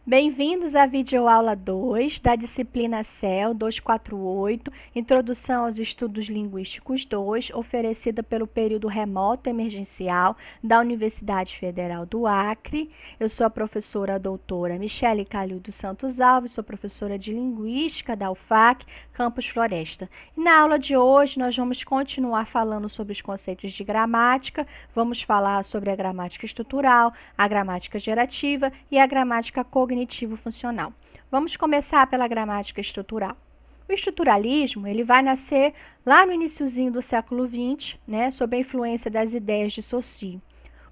Bem-vindos à videoaula 2 da disciplina CEL 248, Introdução aos Estudos Linguísticos 2, oferecida pelo período remoto emergencial da Universidade Federal do Acre. Eu sou a professora doutora Michele Calil dos Santos Alves, sou professora de Linguística da UFAC, Campus Floresta. E na aula de hoje nós vamos continuar falando sobre os conceitos de gramática, vamos falar sobre a gramática estrutural, a gramática gerativa e a gramática cognitivo-funcional. Vamos começar pela gramática estrutural. O estruturalismo ele vai nascer lá no iniciozinho do século XX, sob a influência das ideias de Saussure.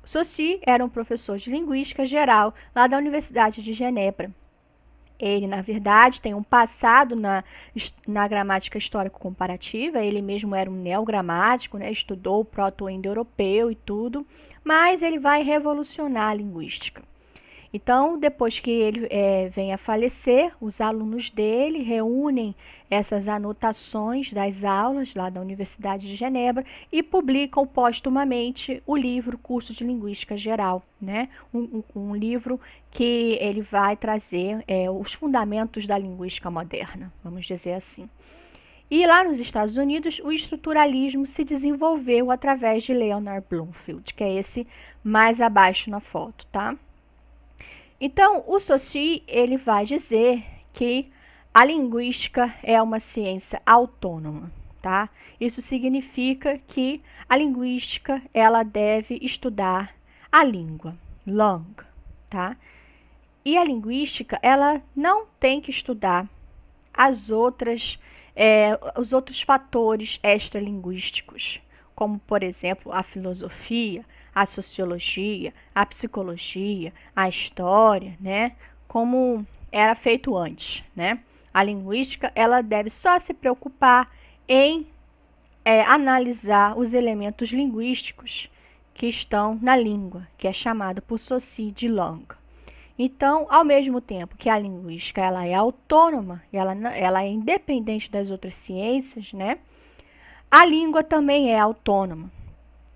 Saussure era um professor de linguística geral lá da Universidade de Genebra. Ele, na verdade, tem um passado na gramática histórico-comparativa, ele mesmo era um neogramático, estudou o proto-indo-europeu e tudo, mas ele vai revolucionar a linguística. Então, depois que ele vem a falecer, os alunos dele reúnem essas anotações das aulas lá da Universidade de Genebra e publicam póstumamente o livro Curso de Linguística Geral, um livro que ele vai trazer os fundamentos da linguística moderna, vamos dizer assim. E lá nos Estados Unidos, o estruturalismo se desenvolveu através de Leonard Bloomfield, que é esse mais abaixo na foto, tá? Então, o Saussure, ele vai dizer que a linguística é uma ciência autônoma, tá? Isso significa que a linguística, ela deve estudar a língua, langue, tá? E a linguística, ela não tem que estudar os outros fatores extralinguísticos, como, por exemplo, a filosofia, a sociologia, a psicologia, a história, como era feito antes, A linguística, ela deve só se preocupar em analisar os elementos linguísticos que estão na língua, que é chamado por Saussure de langue. Então, ao mesmo tempo que a linguística ela é autônoma, ela é independente das outras ciências, a língua também é autônoma.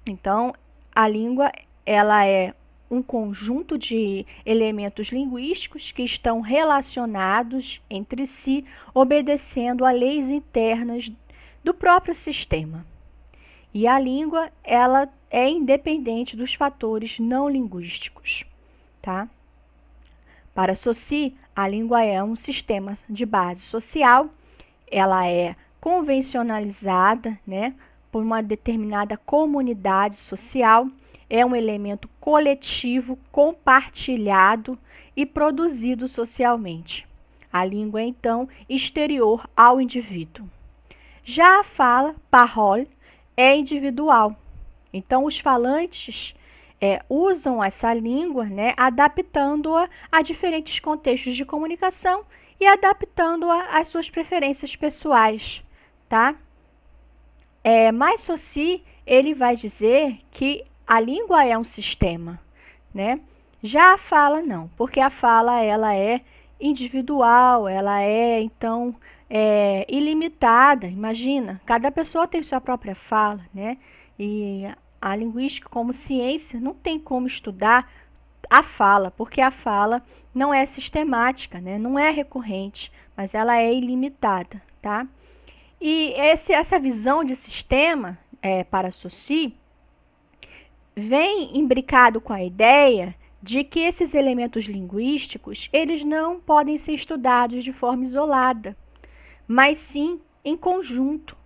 Então, a língua ela é um conjunto de elementos linguísticos que estão relacionados entre si, obedecendo a leis internas do próprio sistema. E a língua ela é independente dos fatores não linguísticos, tá? Para Saussure, a língua é um sistema de base social, ela é convencionalizada, por uma determinada comunidade social, é um elemento coletivo, compartilhado e produzido socialmente. A língua é, então, exterior ao indivíduo. Já a fala, parole, é individual. Então, os falantes usam essa língua, adaptando-a a diferentes contextos de comunicação e adaptando-a às suas preferências pessoais, tá? Mas Saussure, ele vai dizer que a língua é um sistema, Já a fala não, porque a fala ela é individual, ela é, então, ilimitada. Imagina, cada pessoa tem sua própria fala, E a linguística como ciência não tem como estudar a fala, porque a fala não é sistemática, não é recorrente, mas ela é ilimitada, tá? E essa visão de sistema, para Saussure, vem imbricado com a ideia de que esses elementos linguísticos, eles não podem ser estudados de forma isolada, mas sim em conjunto,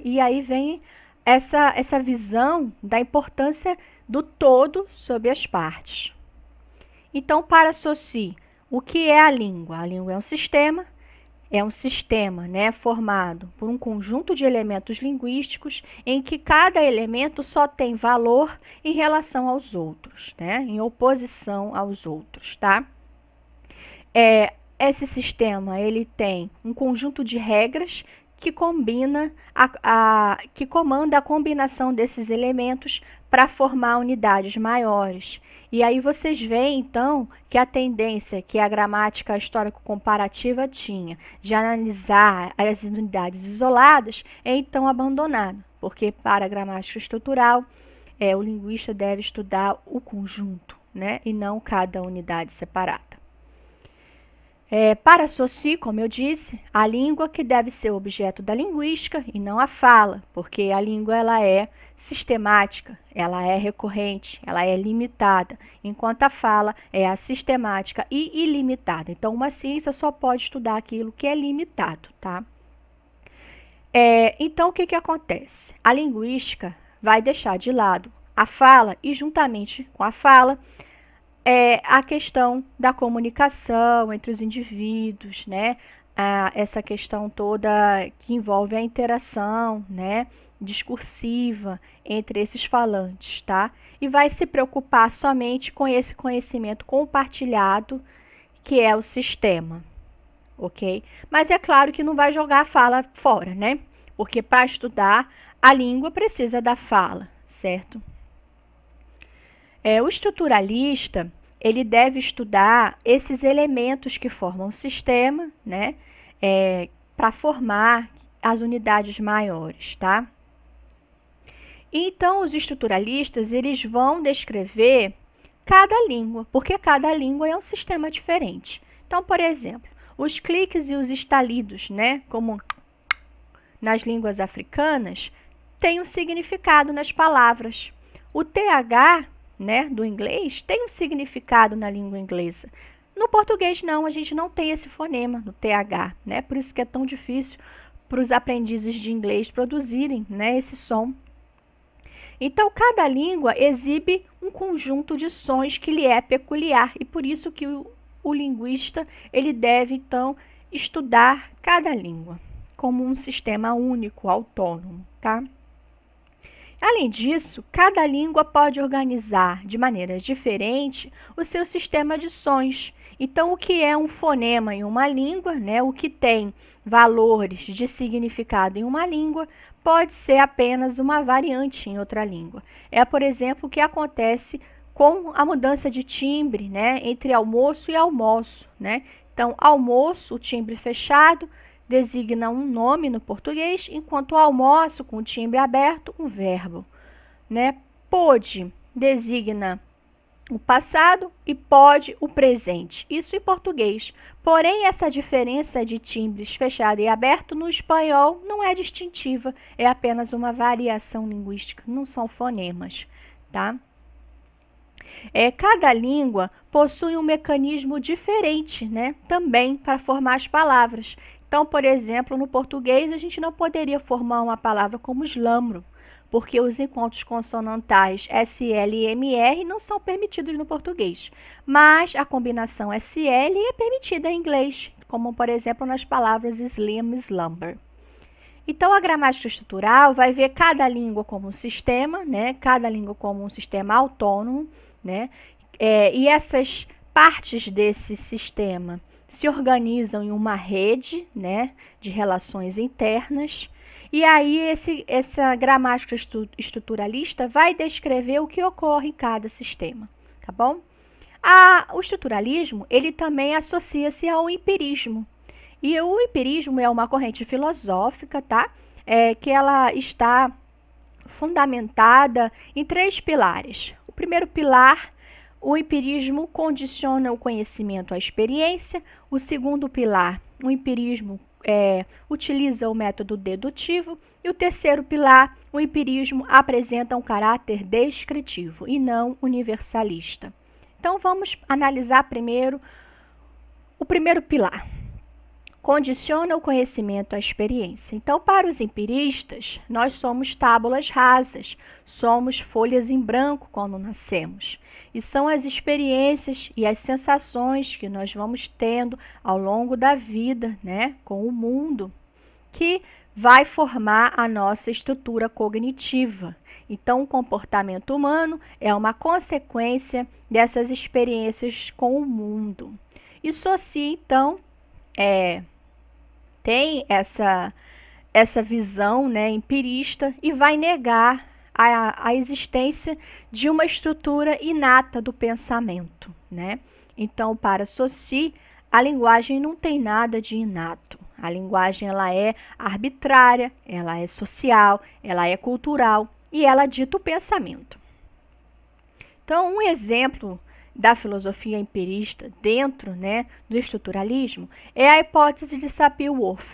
E aí vem essa visão da importância do todo sobre as partes. Então, para Saussure, o que é a língua? A língua é um sistema, formado por um conjunto de elementos linguísticos em que cada elemento só tem valor em relação aos outros, em oposição aos outros, tá? Esse sistema ele tem um conjunto de regras que comanda a combinação desses elementos para formar unidades maiores. E aí vocês veem, então, que a tendência que a gramática histórico-comparativa tinha de analisar as unidades isoladas é, então, abandonada, porque para a gramática estrutural, o linguista deve estudar o conjunto, e não cada unidade separada. Para Saussure, como eu disse, a língua que deve ser objeto da linguística e não a fala, porque a língua ela é sistemática, ela é recorrente, ela é limitada, enquanto a fala é assistemática e ilimitada. Então, uma ciência só pode estudar aquilo que é limitado, tá? Então, o que acontece? A linguística vai deixar de lado a fala e, juntamente com a fala, a questão da comunicação entre os indivíduos, né? Essa questão toda que envolve a interação, né, discursiva entre esses falantes, tá? E vai se preocupar somente com esse conhecimento compartilhado que é o sistema, ok? Mas é claro que não vai jogar a fala fora, né? Porque para estudar a língua precisa da fala, certo? O estruturalista, ele deve estudar esses elementos que formam o sistema, né, para formar as unidades maiores, tá? Então, os estruturalistas, eles vão descrever cada língua, porque cada língua é um sistema diferente. Então, por exemplo, os cliques e os estalidos, né, como nas línguas africanas, têm um significado nas palavras. O TH, né, do inglês, tem um significado na língua inglesa. No português não, a gente não tem esse fonema no TH, né? Por isso que é tão difícil para os aprendizes de inglês produzirem, né, esse som. Então, cada língua exibe um conjunto de sons que lhe é peculiar e por isso que o linguista ele deve, então, estudar cada língua como um sistema único, autônomo, tá? Além disso, cada língua pode organizar de maneira diferente o seu sistema de sons. Então, o que é um fonema em uma língua, né, o que tem valores de significado em uma língua, pode ser apenas uma variante em outra língua. Por exemplo, o que acontece com a mudança de timbre, né, entre almoço e almoço, né? Então, almoço, o timbre fechado, designa um nome no português, enquanto almoço, com o timbre aberto, um verbo, né? Pôde designa o passado e pode o presente, isso em português. Porém, essa diferença de timbres fechado e aberto no espanhol não é distintiva, é apenas uma variação linguística, não são fonemas, tá? Cada língua possui um mecanismo diferente, né, também para formar as palavras. Então, por exemplo, no português a gente não poderia formar uma palavra como eslamro, porque os encontros consonantais SL e MR não são permitidos no português. Mas a combinação SL é permitida em inglês, como por exemplo nas palavras slim e slumber. Então, a gramática estrutural vai ver cada língua como um sistema, né? Cada língua como um sistema autônomo, né? E essas partes desse sistema se organizam em uma rede, né, de relações internas. E aí, essa gramática estruturalista vai descrever o que ocorre em cada sistema, tá bom? O estruturalismo, ele também associa-se ao empirismo. E o empirismo é uma corrente filosófica, tá? Que ela está fundamentada em 3 pilares. O primeiro pilar, o empirismo condiciona o conhecimento à experiência. O segundo pilar, o empirismo utiliza o método dedutivo. E o terceiro pilar, o empirismo apresenta um caráter descritivo e não universalista. Então, vamos analisar primeiro o primeiro pilar. Condiciona o conhecimento à experiência. Então, para os empiristas, nós somos tábulas rasas, somos folhas em branco quando nascemos. E são as experiências e as sensações que nós vamos tendo ao longo da vida, né, com o mundo, que vai formar a nossa estrutura cognitiva. Então, o comportamento humano é uma consequência dessas experiências com o mundo. E Saussure, então, tem essa visão, né, empirista e vai negar a existência de uma estrutura inata do pensamento, né? Então, para Saussure, a linguagem não tem nada de inato. A linguagem ela é arbitrária, ela é social, ela é cultural e ela dita o pensamento. Então, um exemplo da filosofia empirista dentro, né, do estruturalismo é a hipótese de Sapir-Whorf.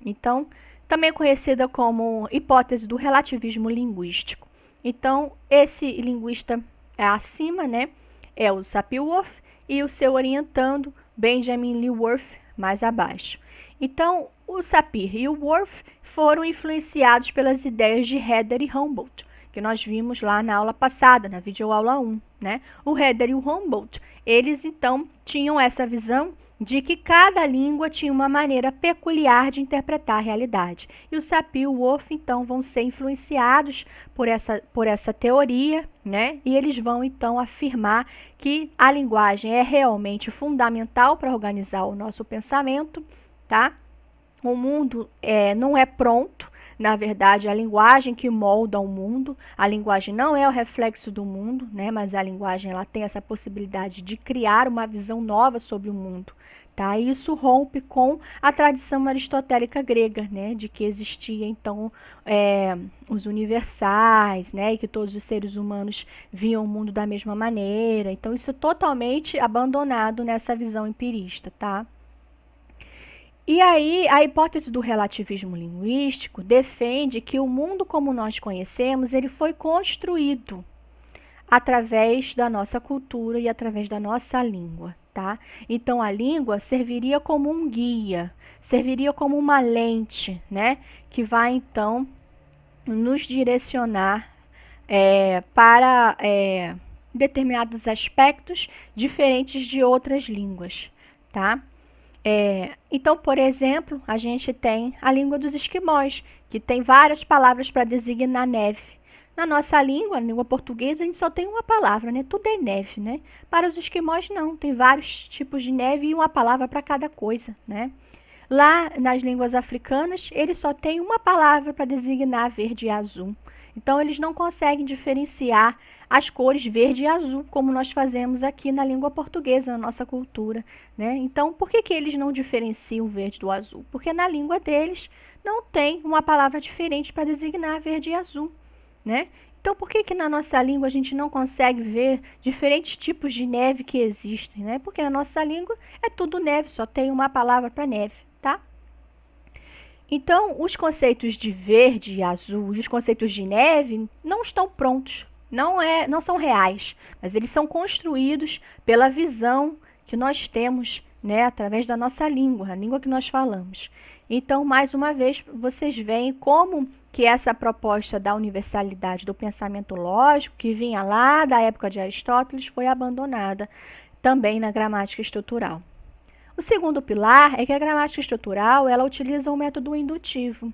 Então, também é conhecida como hipótese do relativismo linguístico. Então, esse linguista acima, né, é o Sapir-Whorf e o seu orientando, Benjamin Lee Whorf, mais abaixo. Então, o Sapir e o Whorf foram influenciados pelas ideias de Herder e Humboldt, que nós vimos lá na aula passada, na videoaula 1, né? O Herder e o Humboldt, eles então tinham essa visão de que cada língua tinha uma maneira peculiar de interpretar a realidade. E o Sapir e o Whorf, então, vão ser influenciados por essa teoria, né? E eles vão, então, afirmar que a linguagem é realmente fundamental para organizar o nosso pensamento, tá? O mundo não é pronto. Na verdade, a linguagem que molda o mundo, a linguagem não é o reflexo do mundo, né? Mas a linguagem ela tem essa possibilidade de criar uma visão nova sobre o mundo. Tá? E isso rompe com a tradição aristotélica grega, né? De que existia então os universais, né? E que todos os seres humanos viam o mundo da mesma maneira. Então isso é totalmente abandonado nessa visão empirista, tá? E aí, a hipótese do relativismo linguístico defende que o mundo como nós conhecemos, ele foi construído através da nossa cultura e através da nossa língua, tá? Então, a língua serviria como um guia, serviria como uma lente, né? Que vai, então, nos direcionar para determinados aspectos diferentes de outras línguas, tá? Então, por exemplo, a gente tem a língua dos esquimós, que tem várias palavras para designar neve. Na nossa língua, na língua portuguesa, a gente só tem uma palavra, né? Tudo é neve, né? Para os esquimós, não. Tem vários tipos de neve e uma palavra para cada coisa, né? Lá, nas línguas africanas, eles só têm uma palavra para designar verde e azul. Então, eles não conseguem diferenciar as cores verde e azul, como nós fazemos aqui na língua portuguesa, na nossa cultura, né? Então, por que eles não diferenciam o verde do azul? Porque na língua deles não tem uma palavra diferente para designar verde e azul, né? Então, por que na nossa língua a gente não consegue ver diferentes tipos de neve que existem, né? Porque na nossa língua é tudo neve, só tem uma palavra para neve, tá? Então, os conceitos de verde e azul e os conceitos de neve não estão prontos, não são reais, mas eles são construídos pela visão que nós temos, né, através da nossa língua, a língua que nós falamos. Então, mais uma vez, vocês veem como que essa proposta da universalidade do pensamento lógico, que vinha lá da época de Aristóteles, foi abandonada também na gramática estrutural. O segundo pilar é que a gramática estrutural, ela utiliza o método indutivo.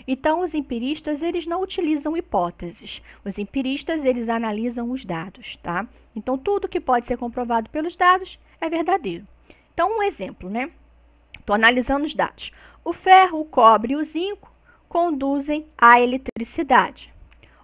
Então, os empiristas, eles não utilizam hipóteses. Os empiristas, eles analisam os dados, tá? Então, tudo que pode ser comprovado pelos dados é verdadeiro. Então, um exemplo, né? Estou analisando os dados. O ferro, o cobre e o zinco conduzem à eletricidade.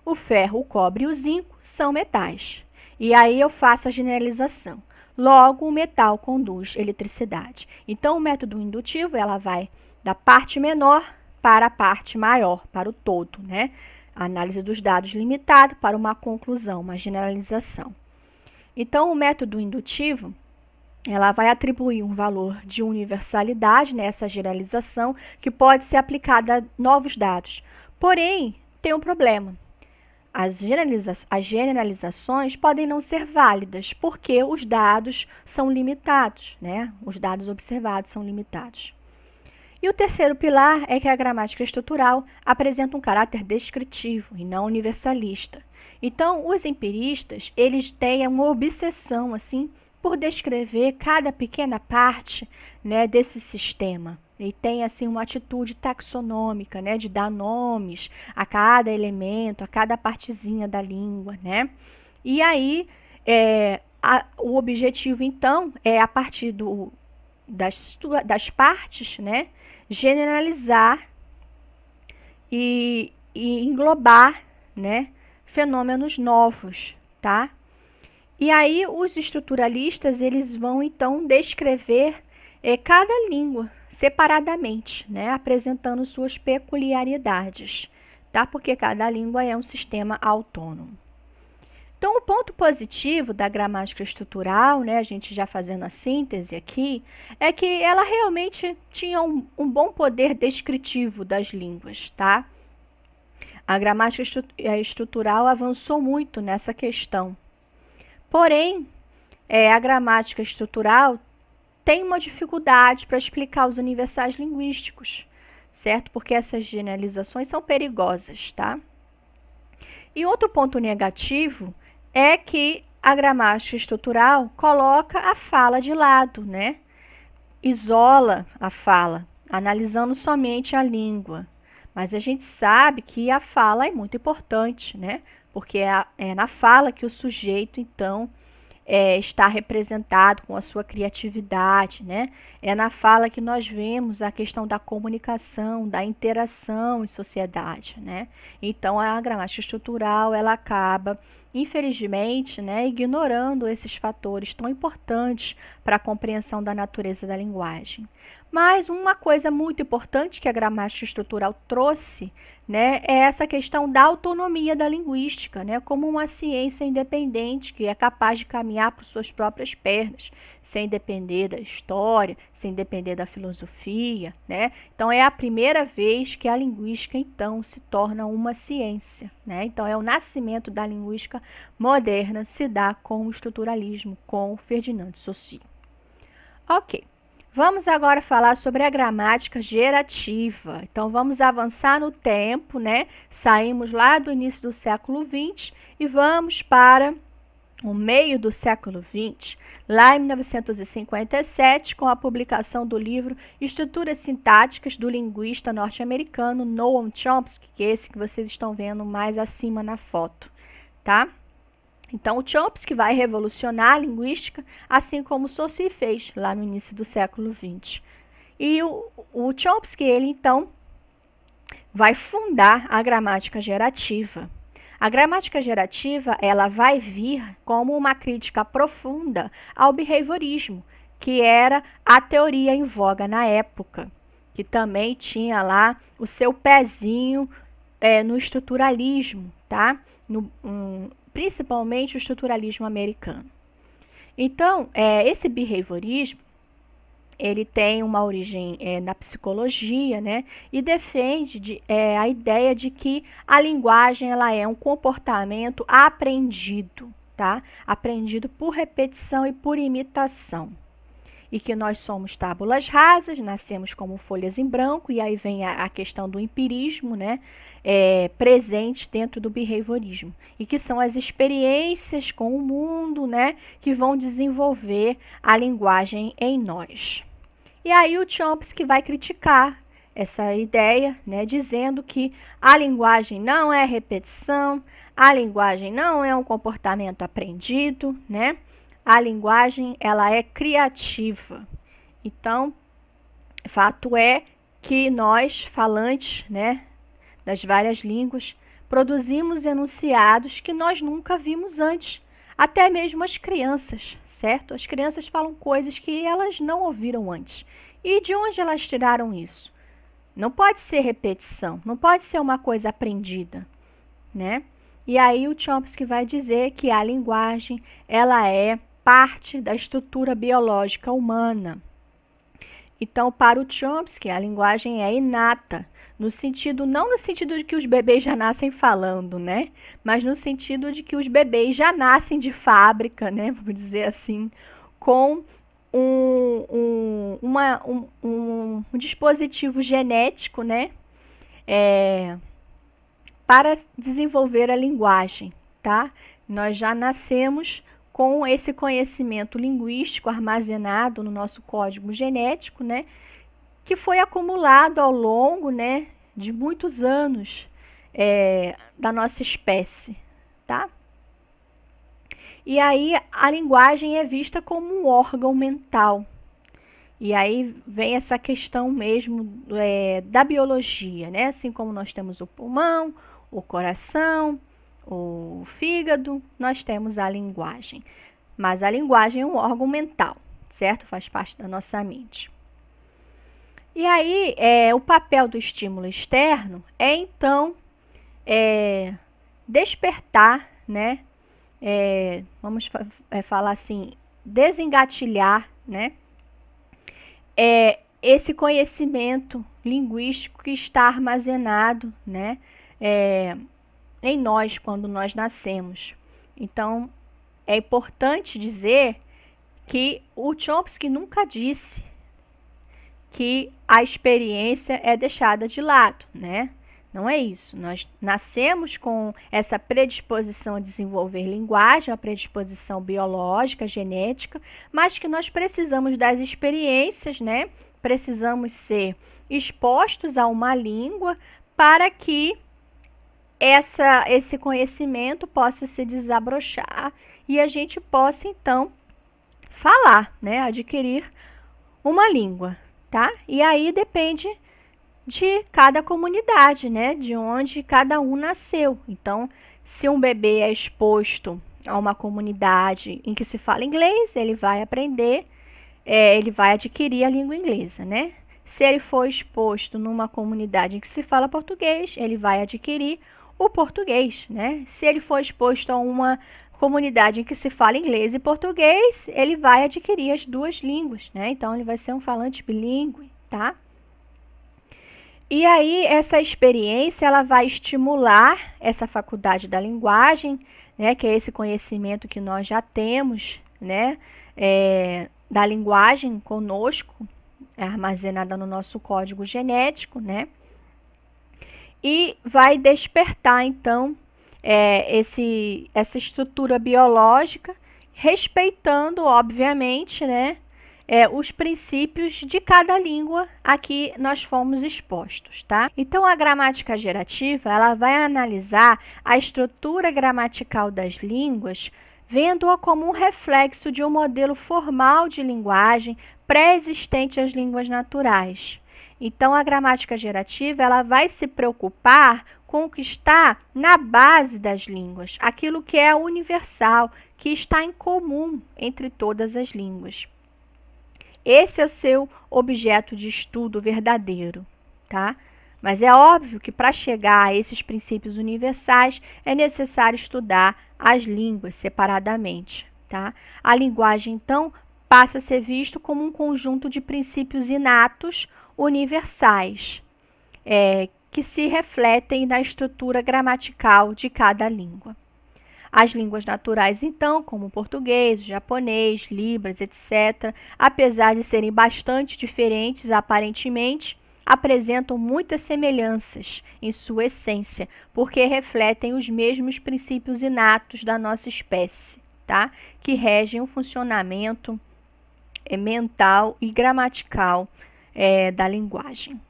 O ferro, o cobre e o zinco são metais. E aí eu faço a generalização. Logo, o metal conduz eletricidade. Então, o método indutivo, ela vai da parte menor para a parte maior, para o todo, né? A análise dos dados limitado para uma conclusão, uma generalização. Então, o método indutivo, ela vai atribuir um valor de universalidade nessa generalização que pode ser aplicada a novos dados. Porém, tem um problema. As generalizações podem não ser válidas, porque os dados são limitados, né? Os dados observados são limitados. E o terceiro pilar é que a gramática estrutural apresenta um caráter descritivo e não universalista. Então, os empiristas, eles têm uma obsessão, assim, por descrever cada pequena parte, né, desse sistema. E tem assim uma atitude taxonômica, né, de dar nomes a cada elemento, a cada partezinha da língua, né? E aí o objetivo então é a partir das partes, né, generalizar e englobar, né, fenômenos novos, tá? E aí os estruturalistas, eles vão então descrever cada língua separadamente, né, apresentando suas peculiaridades, tá? Porque cada língua é um sistema autônomo. Então, o ponto positivo da gramática estrutural, né, a gente já fazendo a síntese aqui, é que ela realmente tinha um bom poder descritivo das línguas, tá? A gramática estrutural avançou muito nessa questão. Porém, a gramática estrutural tem uma dificuldade para explicar os universais linguísticos, certo? Porque essas generalizações são perigosas, tá? E outro ponto negativo é que a gramática estrutural coloca a fala de lado, né? Isola a fala, analisando somente a língua. Mas a gente sabe que a fala é muito importante, né? Porque é na fala que o sujeito, então, está representado com a sua criatividade, né? É na fala que nós vemos a questão da comunicação, da interação em sociedade, né? Então, a gramática estrutural, ela acaba, infelizmente, né, ignorando esses fatores tão importantes para a compreensão da natureza da linguagem. Mas uma coisa muito importante que a gramática estrutural trouxe, né, é essa questão da autonomia da linguística, né, como uma ciência independente que é capaz de caminhar por suas próprias pernas, sem depender da história, sem depender da filosofia, né? Então é a primeira vez que a linguística então se torna uma ciência, né? Então é o nascimento da linguística moderna se dá com o estruturalismo, com Ferdinand de Saussure. Ok. Vamos agora falar sobre a gramática gerativa. Então, vamos avançar no tempo, né? Saímos lá do início do século XX e vamos para o meio do século XX, lá em 1957, com a publicação do livro Estruturas Sintáticas do linguista norte-americano Noam Chomsky, que é esse que vocês estão vendo mais acima na foto, tá? Então, o Chomsky vai revolucionar a linguística, assim como Saussure fez lá no início do século XX. E o Chomsky, ele então vai fundar a gramática gerativa. A gramática gerativa, ela vai vir como uma crítica profunda ao behaviorismo, que era a teoria em voga na época, que também tinha lá o seu pezinho no estruturalismo, tá? Principalmente o estruturalismo americano. Então, esse behaviorismo, ele tem uma origem na psicologia, né? E defende a ideia de que a linguagem ela é um comportamento aprendido, tá? Aprendido por repetição e por imitação. E que nós somos tábulas rasas, nascemos como folhas em branco, e aí vem a questão do empirismo, né? Presente dentro do behaviorismo. E que são as experiências com o mundo, né? Que vão desenvolver a linguagem em nós. E aí o Chomsky vai criticar essa ideia, né? Dizendo que a linguagem não é repetição, a linguagem não é um comportamento aprendido, né? A linguagem, ela é criativa. Então, fato é que nós, falantes, né, das várias línguas, produzimos enunciados que nós nunca vimos antes. Até mesmo as crianças, certo? As crianças falam coisas que elas não ouviram antes. E de onde elas tiraram isso? Não pode ser repetição, não pode ser uma coisa aprendida, né? E aí o Chomsky vai dizer que a linguagem, ela é parte da estrutura biológica humana. Então, para o Chomsky, a linguagem é inata, não no sentido de que os bebês já nascem falando, né? Mas no sentido de que os bebês já nascem de fábrica, né? Vamos dizer assim, com um dispositivo genético, né? Para desenvolver a linguagem, tá? Nós já nascemos com esse conhecimento linguístico armazenado no nosso código genético, né, que foi acumulado ao longo, né, de muitos anos da nossa espécie, tá? E aí a linguagem é vista como um órgão mental. E aí vem essa questão mesmo da biologia, né? Assim como nós temos o pulmão, o coração, o fígado, nós temos a linguagem. Mas a linguagem é um órgão mental, certo? Faz parte da nossa mente. E aí, o papel do estímulo externo é, então, despertar, né, vamos falar assim, desengatilhar, né, esse conhecimento linguístico que está armazenado, né, em nós quando nós nascemos. Então, é importante dizer que o Chomsky nunca disse que a experiência é deixada de lado, né? Não é isso. Nós nascemos com essa predisposição a desenvolver linguagem, a predisposição biológica, genética, mas que nós precisamos das experiências, né? Precisamos ser expostos a uma língua para que esse conhecimento possa se desabrochar e a gente possa, então, falar, né? Adquirir uma língua, tá? E aí depende de cada comunidade, né? De onde cada um nasceu. Então, se um bebê é exposto a uma comunidade em que se fala inglês, ele vai aprender, ele vai adquirir a língua inglesa, né? Se ele for exposto numa comunidade em que se fala português, ele vai adquirir o português, né? Se ele for exposto a uma comunidade em que se fala inglês e português, ele vai adquirir as duas línguas, né? Então, ele vai ser um falante bilíngue, tá? E aí, essa experiência, ela vai estimular essa faculdade da linguagem, né? Que é esse conhecimento que nós já temos, né? Da linguagem conosco, armazenada no nosso código genético, né? E vai despertar, então, essa estrutura biológica, respeitando, obviamente, né, os princípios de cada língua a que nós fomos expostos, tá? Então, a gramática gerativa, ela vai analisar a estrutura gramatical das línguas, vendo-a como um reflexo de um modelo formal de linguagem pré-existente às línguas naturais. Então, a gramática gerativa, ela vai se preocupar com o que está na base das línguas, aquilo que é universal, que está em comum entre todas as línguas. Esse é o seu objeto de estudo verdadeiro, tá? Mas é óbvio que para chegar a esses princípios universais é necessário estudar as línguas separadamente, tá? A linguagem, então, passa a ser visto como um conjunto de princípios inatos universais, que se refletem na estrutura gramatical de cada língua. As línguas naturais, então, como o português, o japonês, Libras, etc., apesar de serem bastante diferentes aparentemente, apresentam muitas semelhanças em sua essência, porque refletem os mesmos princípios inatos da nossa espécie, tá? Que regem o funcionamento mental e gramatical da linguagem.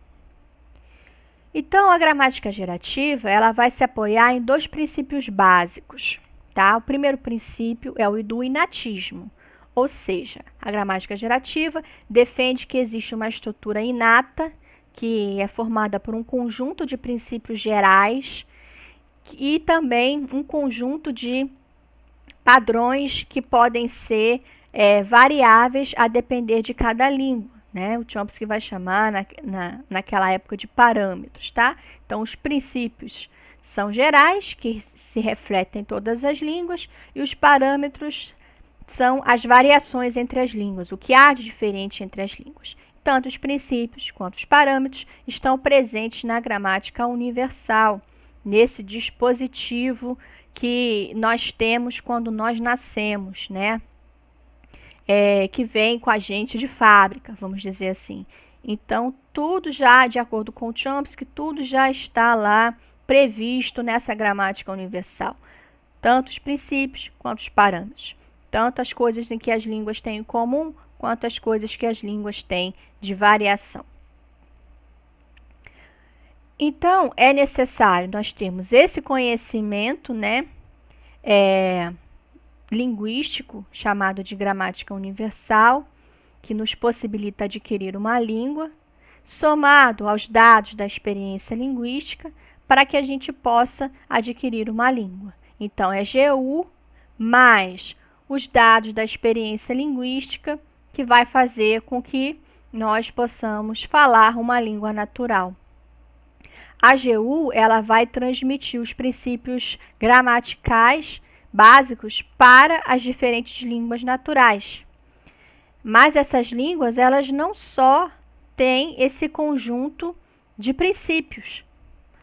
Então, a gramática gerativa, ela vai se apoiar em dois princípios básicos, tá? O primeiro princípio é o do inatismo, ou seja, a gramática gerativa defende que existe uma estrutura inata, que é formada por um conjunto de princípios gerais e também um conjunto de padrões que podem ser variáveis a depender de cada língua, né? O Chomsky vai chamar naquela época de parâmetros, tá? Então, os princípios são gerais, que se refletem em todas as línguas, e os parâmetros são as variações entre as línguas, o que há de diferente entre as línguas. Tanto os princípios quanto os parâmetros estão presentes na gramática universal, nesse dispositivo que nós temos quando nós nascemos, né? Que vem com a gente de fábrica, vamos dizer assim. Então, tudo já, de acordo com o Chomsky, tudo já está lá previsto nessa gramática universal. Tanto os princípios quanto os parâmetros. Tanto as coisas em que as línguas têm em comum, quanto as coisas que as línguas têm de variação. Então, é necessário nós termos esse conhecimento, né, linguístico, chamado de gramática universal, que nos possibilita adquirir uma língua, somado aos dados da experiência linguística, para que a gente possa adquirir uma língua. Então, é GU mais os dados da experiência linguística que vai fazer com que nós possamos falar uma língua natural. A GU, ela vai transmitir os princípios gramaticais básicos para as diferentes línguas naturais. Mas essas línguas, elas não só têm esse conjunto de princípios,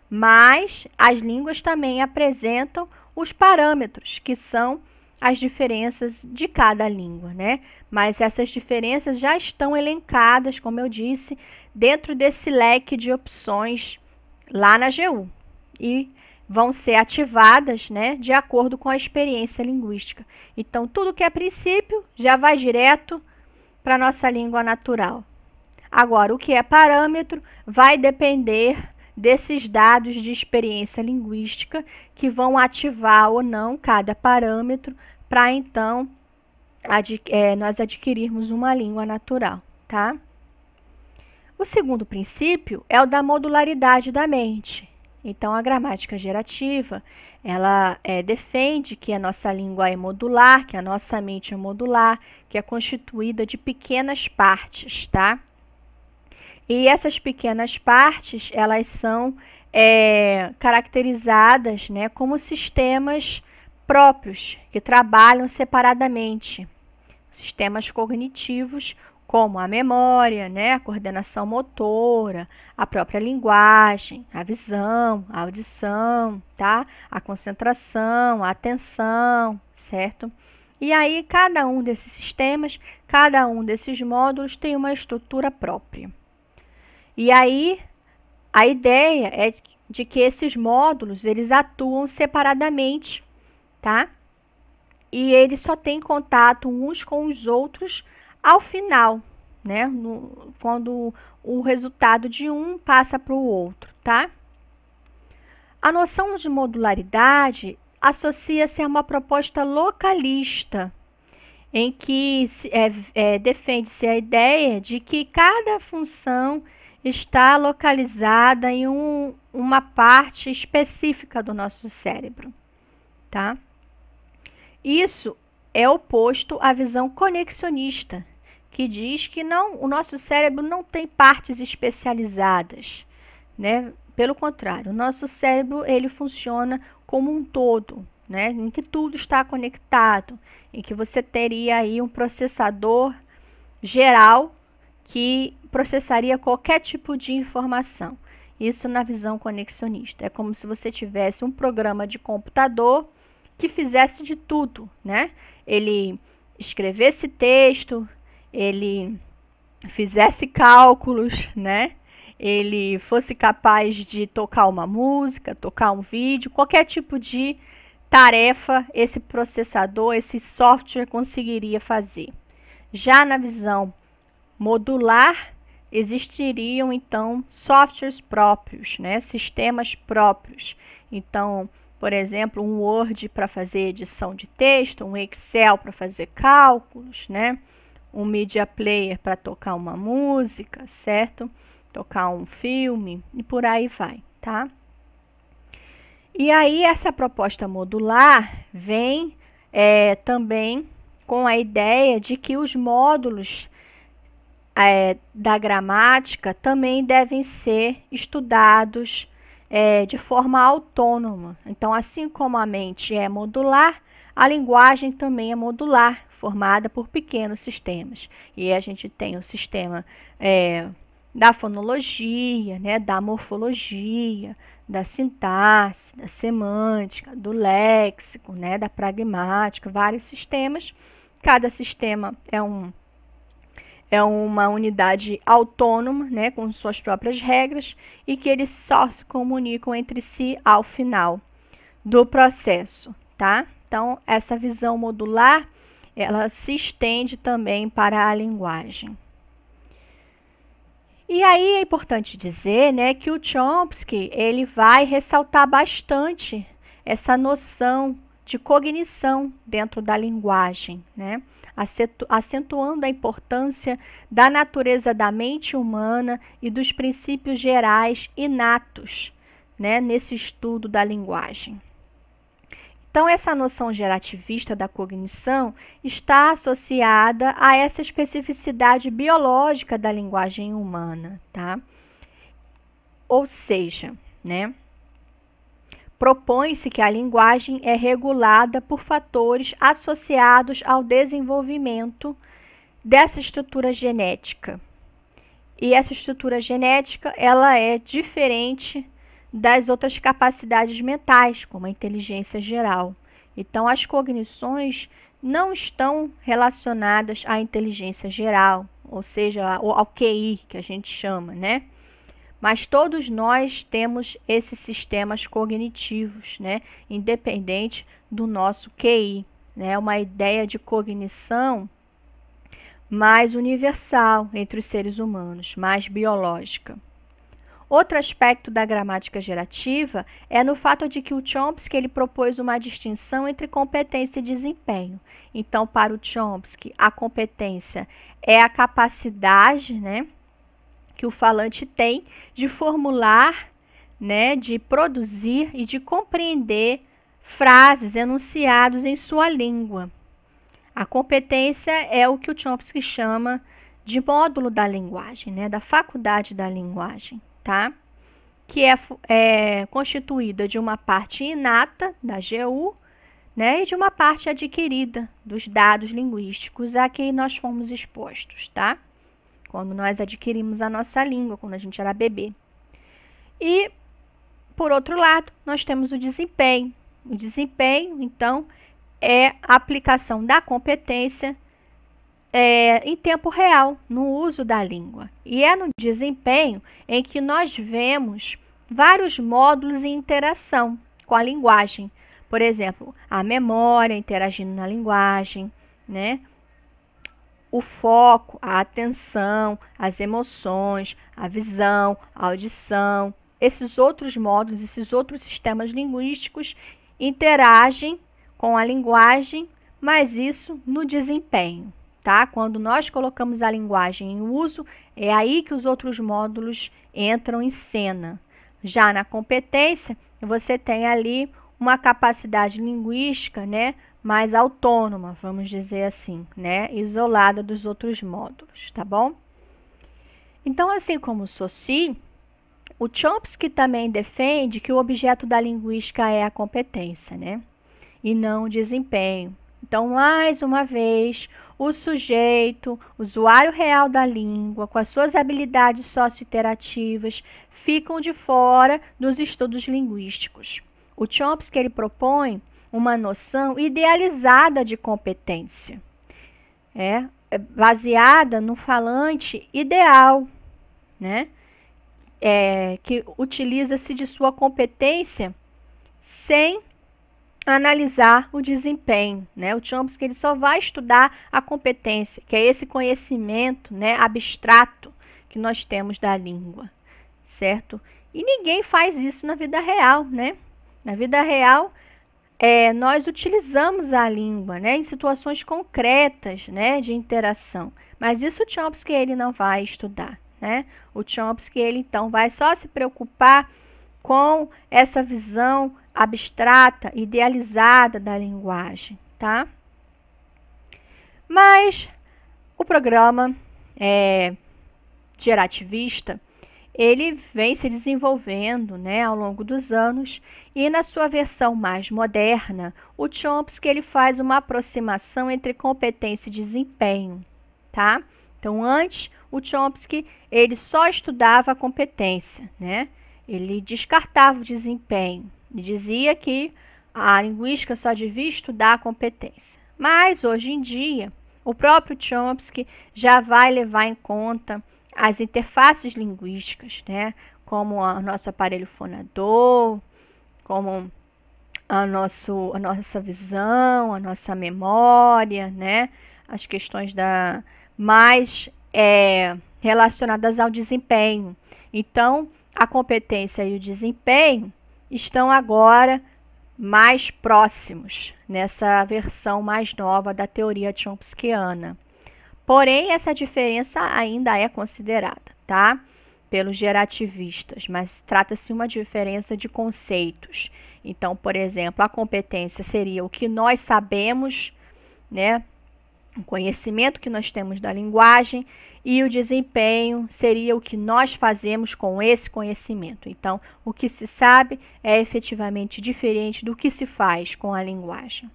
mas as línguas também apresentam os parâmetros, que são as diferenças de cada língua, né? Mas essas diferenças já estão elencadas, como eu disse, dentro desse leque de opções lá na AGU e vão ser ativadas, né, de acordo com a experiência linguística. Então, tudo que é princípio já vai direto para a nossa língua natural. Agora, o que é parâmetro vai depender desses dados de experiência linguística que vão ativar ou não cada parâmetro para então nós adquirirmos uma língua natural, tá? O segundo princípio é o da modularidade da mente. Então, a gramática gerativa, ela defende que a nossa língua é modular, que a nossa mente é modular, que é constituída de pequenas partes, tá? E essas pequenas partes, elas são caracterizadas, né, como sistemas próprios, que trabalham separadamente. Sistemas cognitivos, como a memória, né, a coordenação motora, a própria linguagem, a visão, a audição, tá? A concentração, a atenção, certo? E aí, cada um desses sistemas, cada um desses módulos tem uma estrutura própria. E aí, a ideia é de que esses módulos, eles atuam separadamente, tá? E eles só têm contato uns com os outros ao final, né? Quando o resultado de um passa para o outro, tá? A noção de modularidade associa-se a uma proposta localista, em que defende-se a ideia de que cada função está localizada em uma parte específica do nosso cérebro, tá? Isso é oposto à visão conexionista, que diz que o nosso cérebro não tem partes especializadas, né? Pelo contrário, o nosso cérebro ele funciona como um todo, né? Em que tudo está conectado, em que você teria aí um processador geral que processaria qualquer tipo de informação. Isso na visão conexionista. É como se você tivesse um programa de computador que fizesse de tudo, né? Ele escrevesse texto, ele fizesse cálculos, né? Ele fosse capaz de tocar uma música, tocar um vídeo, qualquer tipo de tarefa esse processador, esse software conseguiria fazer. Já na visão modular, existiriam então softwares próprios, né? Sistemas próprios. Então, por exemplo, um Word para fazer edição de texto, um Excel para fazer cálculos, né? Um Media Player para tocar uma música, certo? Tocar um filme e por aí vai, tá? E aí essa proposta modular vem também com a ideia de que os módulos da gramática também devem ser estudados de forma autônoma. Então, assim como a mente é modular, a linguagem também é modular, formada por pequenos sistemas. E a gente tem o sistema da fonologia, né, da morfologia, da sintaxe, da semântica, do léxico, né, da pragmática, vários sistemas. Cada sistema é uma unidade autônoma, né, com suas próprias regras, e que eles só se comunicam entre si ao final do processo, tá? Então, essa visão modular, ela se estende também para a linguagem. E aí é importante dizer, né, que o Chomsky, ele vai ressaltar bastante essa noção de cognição dentro da linguagem, né? Acentuando a importância da natureza da mente humana e dos princípios gerais inatos, né, nesse estudo da linguagem. Então, essa noção gerativista da cognição está associada a essa especificidade biológica da linguagem humana, tá? Ou seja, né, propõe-se que a linguagem é regulada por fatores associados ao desenvolvimento dessa estrutura genética. E essa estrutura genética, ela é diferente das outras capacidades mentais, como a inteligência geral. Então, as cognições não estão relacionadas à inteligência geral, ou seja, ao QI, que a gente chama, né? Mas todos nós temos esses sistemas cognitivos, né? Independente do nosso QI, né? Uma ideia de cognição mais universal entre os seres humanos, mais biológica. Outro aspecto da gramática gerativa é no fato de que o Chomsky ele propôs uma distinção entre competência e desempenho. Então, para o Chomsky, a competência é a capacidade, né, que o falante tem de formular, né, de produzir e de compreender frases, enunciados em sua língua. A competência é o que o Chomsky chama de módulo da linguagem, né, da faculdade da linguagem, tá? Que é constituída de uma parte inata da GU, né, e de uma parte adquirida dos dados linguísticos a que nós fomos expostos, tá? Quando nós adquirimos a nossa língua, quando a gente era bebê. E, por outro lado, nós temos o desempenho. O desempenho, então, é a aplicação da competência em tempo real, no uso da língua. E é no desempenho em que nós vemos vários módulos em interação com a linguagem. Por exemplo, a memória interagindo na linguagem, né? O foco, a atenção, as emoções, a visão, a audição. Esses outros módulos, esses outros sistemas linguísticos interagem com a linguagem, mas isso no desempenho, tá? Quando nós colocamos a linguagem em uso, é aí que os outros módulos entram em cena. Já na competência, você tem ali uma capacidade linguística, né, mais autônoma, vamos dizer assim, né, isolada dos outros módulos, tá bom? Então, assim como o Saussure, o Chomsky também defende que o objeto da linguística é a competência, né? E não o desempenho. Então, mais uma vez, o sujeito, usuário real da língua, com as suas habilidades socio-interativas, ficam de fora dos estudos linguísticos. O Chomsky ele propõe uma noção idealizada de competência, baseada no falante ideal, né? Que utiliza-se de sua competência sem analisar o desempenho, né? O Chomsky ele só vai estudar a competência, que é esse conhecimento, né, abstrato que nós temos da língua, certo? E ninguém faz isso na vida real, né? Na vida real, nós utilizamos a língua, né, em situações concretas, né, de interação. Mas isso o Chomsky ele não vai estudar, né? O Chomsky ele então vai só se preocupar com essa visão abstrata, idealizada da linguagem, tá? Mas o programa gerativista, ele vem se desenvolvendo, né, ao longo dos anos, e na sua versão mais moderna, o Chomsky ele faz uma aproximação entre competência e desempenho, tá? Então, antes, o Chomsky ele só estudava a competência, né? Ele descartava o desempenho. Ele dizia que a linguística só devia estudar a competência. Mas, hoje em dia, o próprio Chomsky já vai levar em conta as interfaces linguísticas, né? Como o nosso aparelho fonador, como a nossa visão, a nossa memória, né? As questões mais relacionadas ao desempenho. Então, a competência e o desempenho estão agora mais próximos nessa versão mais nova da teoria chomskiana. Porém, essa diferença ainda é considerada, tá? Pelos gerativistas, mas trata-se de uma diferença de conceitos. Então, por exemplo, a competência seria o que nós sabemos, né? O conhecimento que nós temos da linguagem, e o desempenho seria o que nós fazemos com esse conhecimento. Então, o que se sabe é efetivamente diferente do que se faz com a linguagem.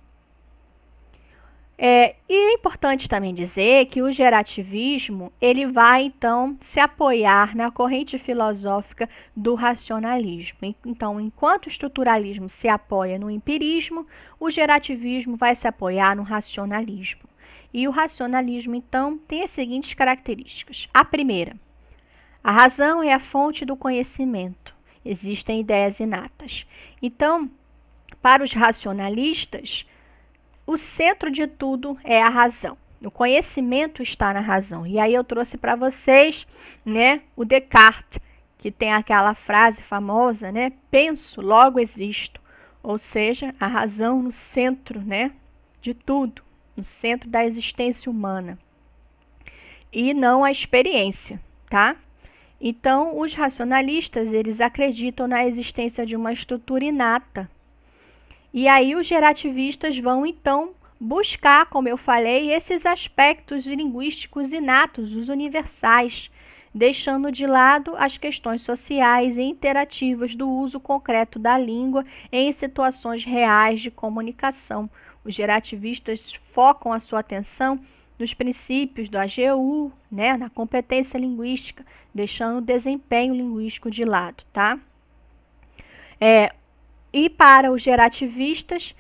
E é importante também dizer que o gerativismo ele vai então se apoiar na corrente filosófica do racionalismo. Então, enquanto o estruturalismo se apoia no empirismo, o gerativismo vai se apoiar no racionalismo. E o racionalismo, então, tem as seguintes características. A primeira, a razão é a fonte do conhecimento. Existem ideias inatas. Então, para os racionalistas, o centro de tudo é a razão. O conhecimento está na razão. E aí eu trouxe para vocês, né, o Descartes, que tem aquela frase famosa, né, penso, logo existo. Ou seja, a razão no centro, né, de tudo, no centro da existência humana. E não a experiência, tá? Então, os racionalistas, eles acreditam na existência de uma estrutura inata. E aí os gerativistas vão, então, buscar, como eu falei, esses aspectos linguísticos inatos, os universais, deixando de lado as questões sociais e interativas do uso concreto da língua em situações reais de comunicação. Os gerativistas focam a sua atenção nos princípios do AGU, né, na competência linguística, deixando o desempenho linguístico de lado, tá? E para os gerativistas,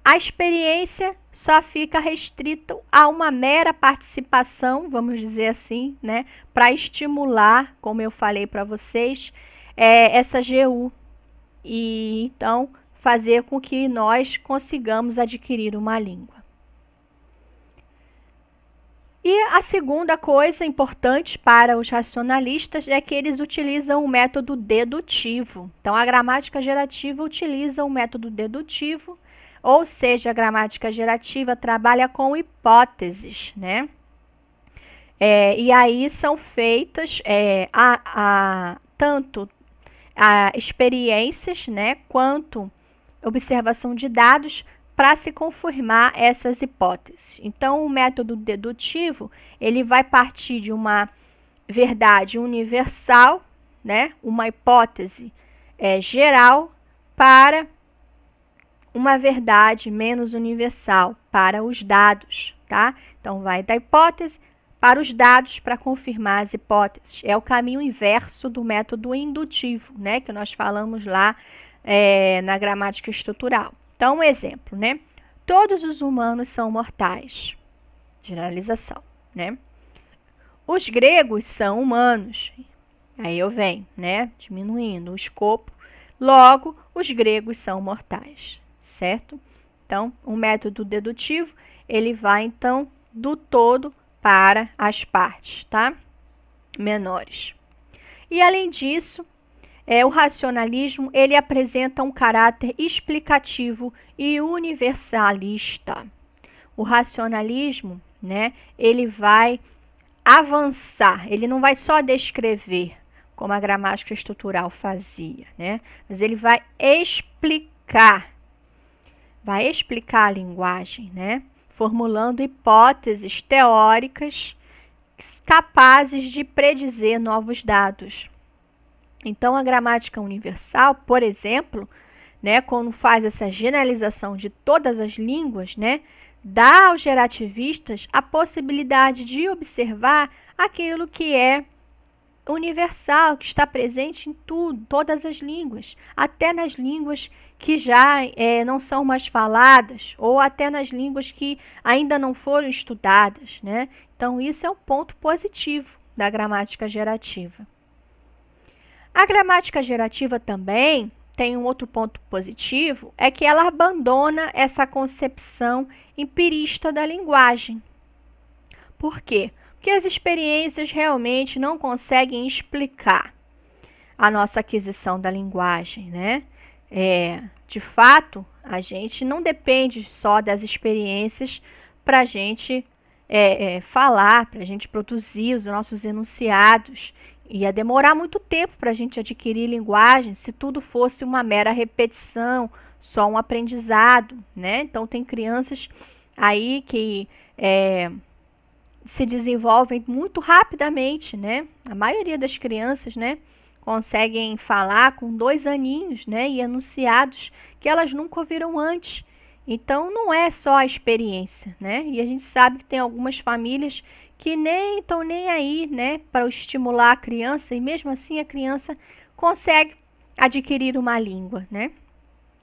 a experiência só fica restrita a uma mera participação, vamos dizer assim, né, para estimular, como eu falei para vocês, essa GU e então fazer com que nós consigamos adquirir uma língua. E a segunda coisa importante para os racionalistas é que eles utilizam o método dedutivo. Então, a gramática gerativa utiliza o método dedutivo, ou seja, a gramática gerativa trabalha com hipóteses, né? E aí são feitas tanto experiências, né, quanto observação de dados para se confirmar essas hipóteses. Então, o método dedutivo, ele vai partir de uma verdade universal, né, uma hipótese geral, para uma verdade menos universal, para os dados, tá? Então, vai da hipótese para os dados para confirmar as hipóteses. É o caminho inverso do método indutivo, né, que nós falamos lá na gramática estrutural. Então, um exemplo, né? Todos os humanos são mortais. Generalização, né? Os gregos são humanos. Aí eu venho, né? Diminuindo o escopo. Logo, os gregos são mortais, certo? Então, o método dedutivo, ele vai, então, do todo para as partes, tá? Menores. E, além disso, o racionalismo, ele apresenta um caráter explicativo e universalista. O racionalismo, né, ele vai avançar, ele não vai só descrever, como a gramática estrutural fazia, né, mas ele vai explicar a linguagem, né, formulando hipóteses teóricas capazes de predizer novos dados. Então, a gramática universal, por exemplo, né, quando faz essa generalização de todas as línguas, né, dá aos gerativistas a possibilidade de observar aquilo que é universal, que está presente em tudo, todas as línguas, até nas línguas que já não são mais faladas, ou até nas línguas que ainda não foram estudadas, né? Então, isso é um ponto positivo da gramática gerativa. A gramática gerativa também tem um outro ponto positivo, é que ela abandona essa concepção empirista da linguagem. Por quê? Porque as experiências realmente não conseguem explicar a nossa aquisição da linguagem, né? De fato, a gente não depende só das experiências para a gente falar, para a gente produzir os nossos enunciados. Ia demorar muito tempo para a gente adquirir linguagem se tudo fosse uma mera repetição, só um aprendizado, né? Então, tem crianças aí que se desenvolvem muito rapidamente, né? A maioria das crianças, né, conseguem falar com 2 aninhos, né, e enunciados que elas nunca ouviram antes. Então, não é só a experiência, né? E a gente sabe que tem algumas famílias que nem estão nem aí, né, para estimular a criança, e mesmo assim a criança consegue adquirir uma língua, né?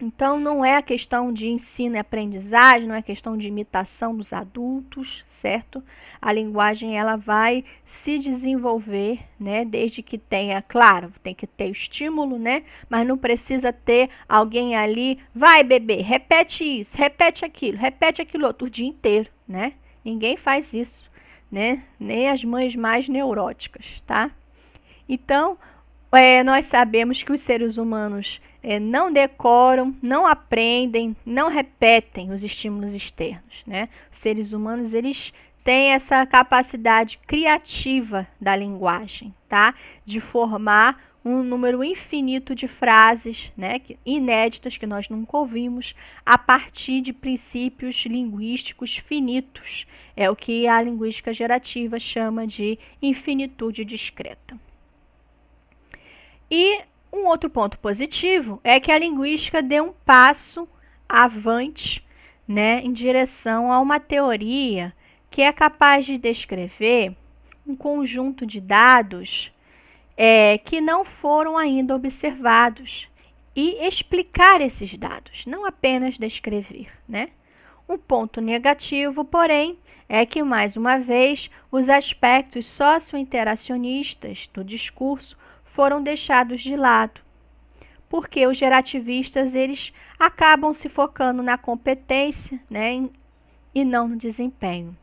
Então, não é a questão de ensino e aprendizagem, não é questão de imitação dos adultos, certo? A linguagem, ela vai se desenvolver, né? Desde que tenha, claro, tem que ter estímulo, né? Mas não precisa ter alguém ali, vai bebê, repete isso, repete aquilo outro o dia inteiro, né? Ninguém faz isso, né? Nem as mães mais neuróticas, tá? Então, nós sabemos que os seres humanos não decoram, não aprendem, não repetem os estímulos externos, né? Os seres humanos, eles têm essa capacidade criativa da linguagem, tá? De formar um número infinito de frases, né, inéditas, que nós nunca ouvimos, a partir de princípios linguísticos finitos. É o que a linguística gerativa chama de infinitude discreta. E um outro ponto positivo é que a linguística deu um passo avante, né, em direção a uma teoria que é capaz de descrever um conjunto de dados que não foram ainda observados e explicar esses dados, não apenas descrever, né? Um ponto negativo, porém, é que, mais uma vez, os aspectos socio-interacionistas do discurso foram deixados de lado, porque os gerativistas, eles acabam se focando na competência, né, e não no desempenho.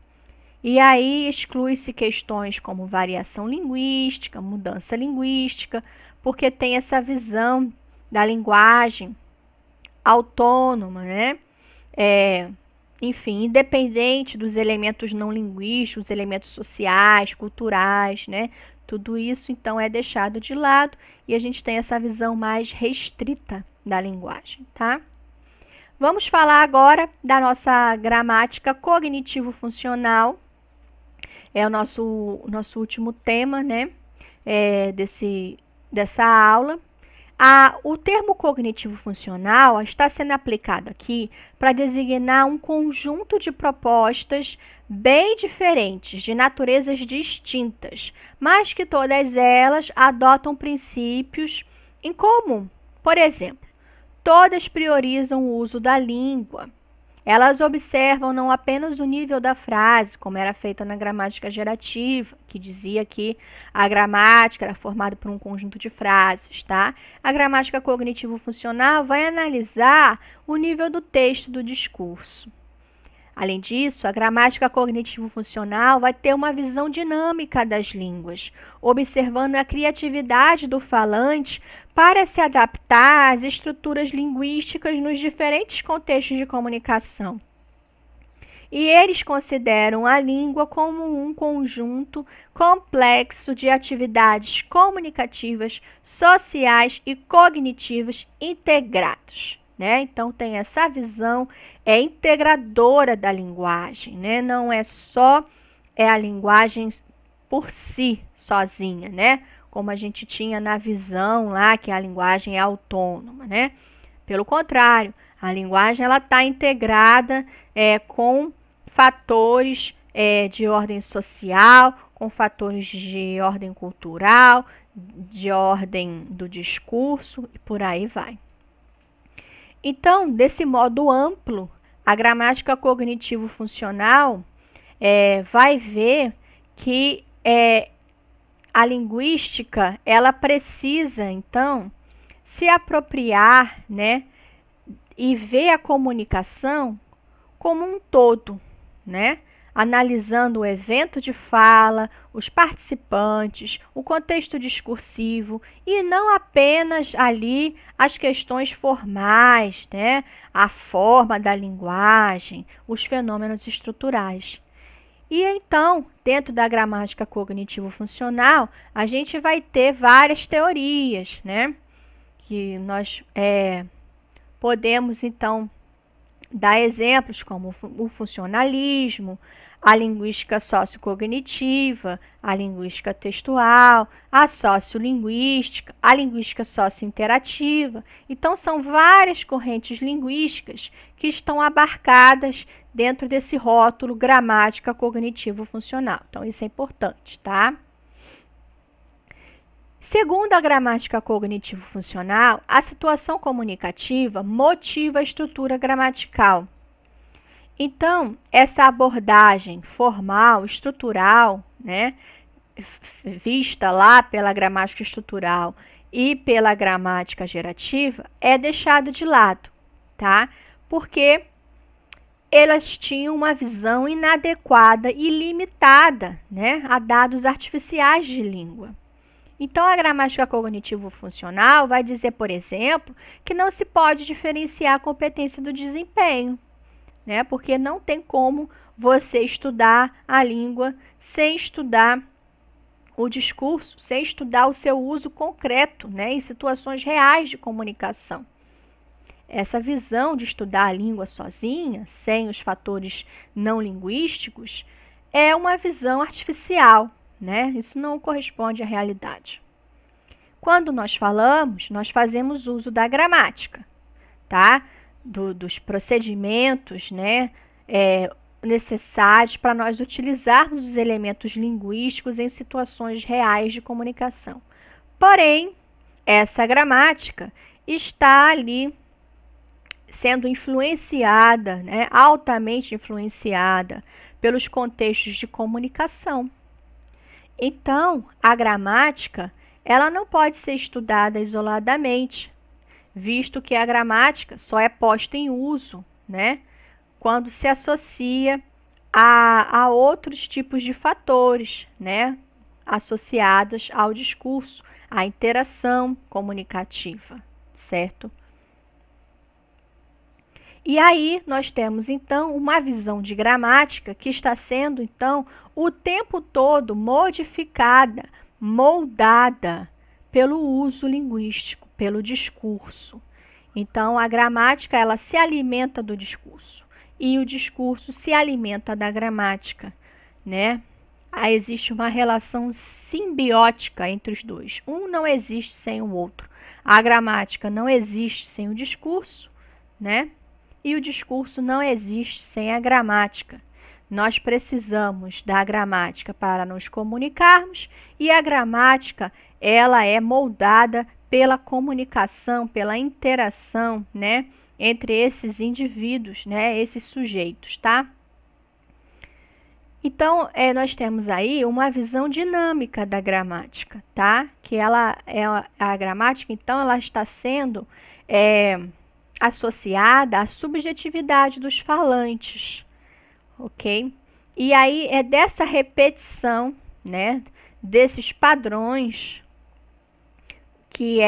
E aí exclui-se questões como variação linguística, mudança linguística, porque tem essa visão da linguagem autônoma, né? Enfim, independente dos elementos não linguísticos, elementos sociais, culturais, né? Tudo isso, então, é deixado de lado e a gente tem essa visão mais restrita da linguagem, tá? Vamos falar agora da nossa gramática cognitivo-funcional. É o nosso último tema, né? Dessa aula. O termo cognitivo-funcional está sendo aplicado aqui para designar um conjunto de propostas bem diferentes, de naturezas distintas, mas que todas elas adotam princípios em comum. Por exemplo, todas priorizam o uso da língua. Elas observam não apenas o nível da frase, como era feita na gramática gerativa, que dizia que a gramática era formada por um conjunto de frases, tá? A gramática cognitivo-funcional vai analisar o nível do texto do discurso. Além disso, a gramática cognitivo-funcional vai ter uma visão dinâmica das línguas, observando a criatividade do falante para se adaptar às estruturas linguísticas nos diferentes contextos de comunicação. E eles consideram a língua como um conjunto complexo de atividades comunicativas, sociais e cognitivas integrados, né? Então, tem essa visão integradora da linguagem, né? Não é só a linguagem por si, sozinha, né? Como a gente tinha na visão lá, que a linguagem é autônoma, né? Pelo contrário, a linguagem ela está integrada com fatores de ordem social, com fatores de ordem cultural, de ordem do discurso e por aí vai. Então, desse modo amplo, a gramática cognitivo-funcional vai ver que a linguística ela precisa, então, se apropriar, né, e ver a comunicação como um todo, né? Analisando o evento de fala, os participantes, o contexto discursivo e não apenas ali as questões formais, né? A forma da linguagem, os fenômenos estruturais. E então, dentro da gramática cognitivo-funcional, a gente vai ter várias teorias, né? Que nós podemos, então, dar exemplos como o funcionalismo, a linguística sociocognitiva, a linguística textual, a sociolinguística, a linguística sociointerativa. Então, são várias correntes linguísticas que estão abarcadas dentro desse rótulo gramática cognitivo-funcional. Então, isso é importante, tá? Segundo a gramática cognitivo-funcional, a situação comunicativa motiva a estrutura gramatical. Então, essa abordagem formal, estrutural, né, vista lá pela gramática estrutural e pela gramática gerativa, é deixada de lado, tá? Porque elas tinham uma visão inadequada e limitada, né, a dados artificiais de língua. Então, a gramática cognitivo-funcional vai dizer, por exemplo, que não se pode diferenciar a competência do desempenho, né? Porque não tem como você estudar a língua sem estudar o discurso, sem estudar o seu uso concreto, né, em situações reais de comunicação. Essa visão de estudar a língua sozinha, sem os fatores não linguísticos, é uma visão artificial, né? Isso não corresponde à realidade. Quando nós falamos, nós fazemos uso da gramática, tá? Dos procedimentos, né, necessários para nós utilizarmos os elementos linguísticos em situações reais de comunicação. Porém, essa gramática está ali sendo influenciada, né, altamente influenciada pelos contextos de comunicação. Então, a gramática, ela não pode ser estudada isoladamente, visto que a gramática só é posta em uso, né, quando se associa a outros tipos de fatores, né, associados ao discurso, à interação comunicativa, certo? E aí nós temos, então, uma visão de gramática que está sendo, então, o tempo todo modificada, moldada pelo uso linguístico, pelo discurso. Então, a gramática, ela se alimenta do discurso e o discurso se alimenta da gramática, né? Aí existe uma relação simbiótica entre os dois. Um não existe sem o outro. A gramática não existe sem o discurso, né? E o discurso não existe sem a gramática. Nós precisamos da gramática para nos comunicarmos e a gramática, ela é moldada pela comunicação, pela interação, né, entre esses indivíduos, né, esses sujeitos, tá? Então, nós temos aí uma visão dinâmica da gramática, tá? Que a gramática, então, ela está sendo associada à subjetividade dos falantes, ok? E aí é dessa repetição, né, desses padrões que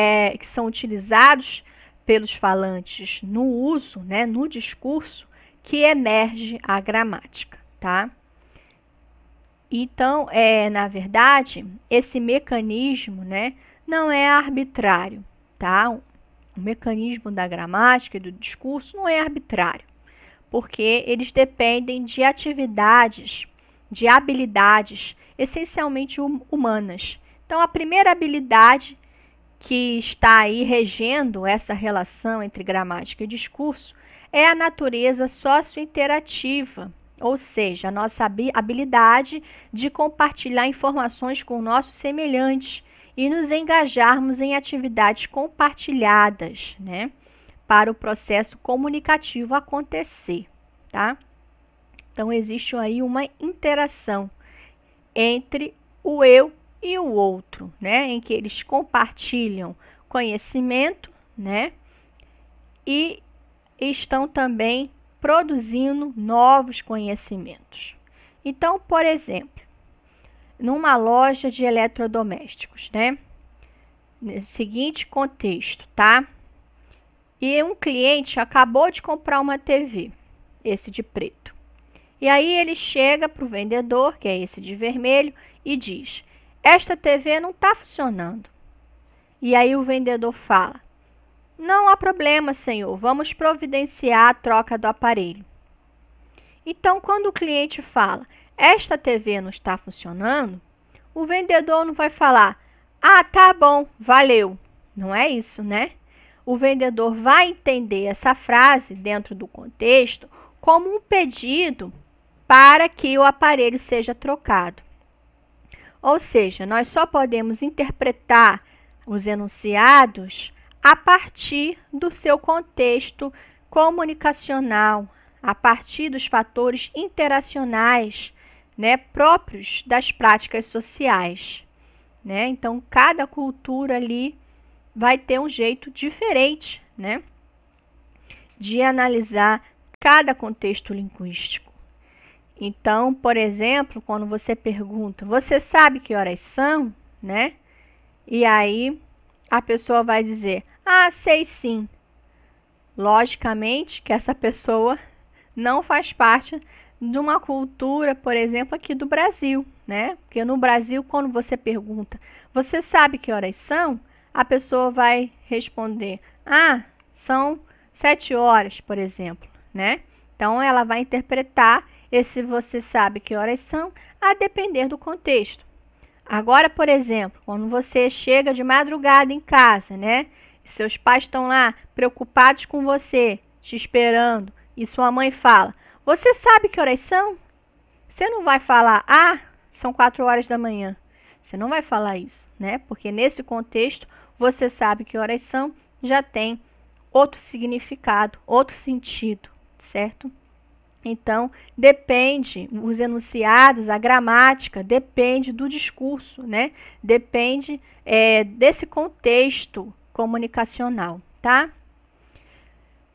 são utilizados pelos falantes no uso, né, no discurso, que emerge a gramática, tá? Então, na verdade, esse mecanismo, né, não é arbitrário, tá? O mecanismo da gramática e do discurso não é arbitrário, porque eles dependem de atividades, de habilidades essencialmente humanas. Então, a primeira habilidade que está aí regendo essa relação entre gramática e discurso é a natureza sociointerativa, ou seja, a nossa habilidade de compartilhar informações com nossos semelhantes e nos engajarmos em atividades compartilhadas, né, para o processo comunicativo acontecer, tá? Então, existe aí uma interação entre o eu e o outro, né, em que eles compartilham conhecimento, né, e estão também produzindo novos conhecimentos. Então, por exemplo, numa loja de eletrodomésticos, né? Nesse seguinte contexto, tá? E um cliente acabou de comprar uma TV, esse de preto. E aí ele chega para o vendedor, que é esse de vermelho, e diz: esta TV não está funcionando. E aí o vendedor fala: não há problema, senhor, vamos providenciar a troca do aparelho. Então, quando o cliente fala: esta TV não está funcionando, o vendedor não vai falar, ah, tá bom, valeu. Não é isso, né? O vendedor vai entender essa frase dentro do contexto como um pedido para que o aparelho seja trocado. Ou seja, nós só podemos interpretar os enunciados a partir do seu contexto comunicacional, a partir dos fatores interacionais, né, próprios das práticas sociais, né? Então, cada cultura ali vai ter um jeito diferente, né, de analisar cada contexto linguístico. Então, por exemplo, quando você pergunta, você sabe que horas são, né? E aí a pessoa vai dizer, ah, sei sim. Logicamente que essa pessoa não faz parte de uma cultura, por exemplo, aqui do Brasil, né? Porque no Brasil, quando você pergunta, você sabe que horas são? A pessoa vai responder, ah, são 7 horas, por exemplo, né? Então, ela vai interpretar esse você sabe que horas são, a depender do contexto. Agora, por exemplo, quando você chega de madrugada em casa, né? E seus pais estão lá preocupados com você, te esperando, e sua mãe fala, você sabe que horas são? Você não vai falar, ah, são 4 horas da manhã. Você não vai falar isso, né? Porque nesse contexto, você sabe que horas são, já tem outro significado, outro sentido, certo? Então, depende, os enunciados, a gramática, depende do discurso, né? Depende desse contexto comunicacional, tá?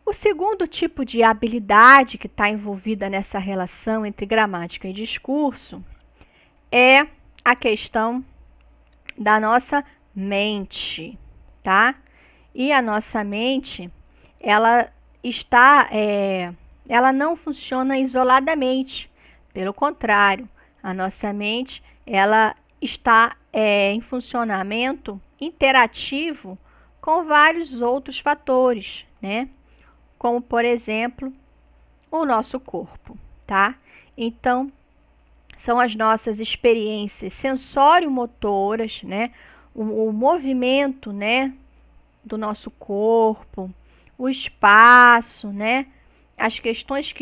O segundo tipo de habilidade que está envolvida nessa relação entre gramática e discurso é a questão da nossa mente, tá? E a nossa mente, ela não funciona isoladamente. Pelo contrário, a nossa mente, ela está em funcionamento interativo com vários outros fatores, né? Como, por exemplo, o nosso corpo, tá? Então, são as nossas experiências sensório-motoras, né? O movimento, né, do nosso corpo, o espaço, né? As questões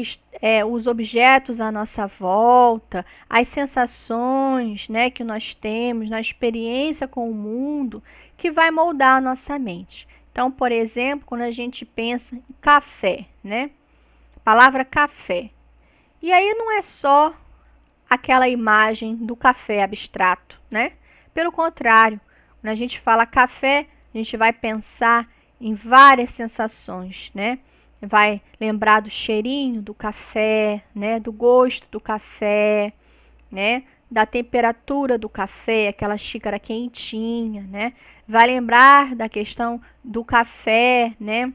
os objetos à nossa volta, as sensações, né, que nós temos na experiência com o mundo, que vai moldar a nossa mente. Então, por exemplo, quando a gente pensa em café, né? A palavra café. E aí não é só aquela imagem do café abstrato, né? Pelo contrário, quando a gente fala café, a gente vai pensar em várias sensações, né? Vai lembrar do cheirinho do café, né? Do gosto do café, né? Da temperatura do café, aquela xícara quentinha, né? Vai lembrar da questão do café, né?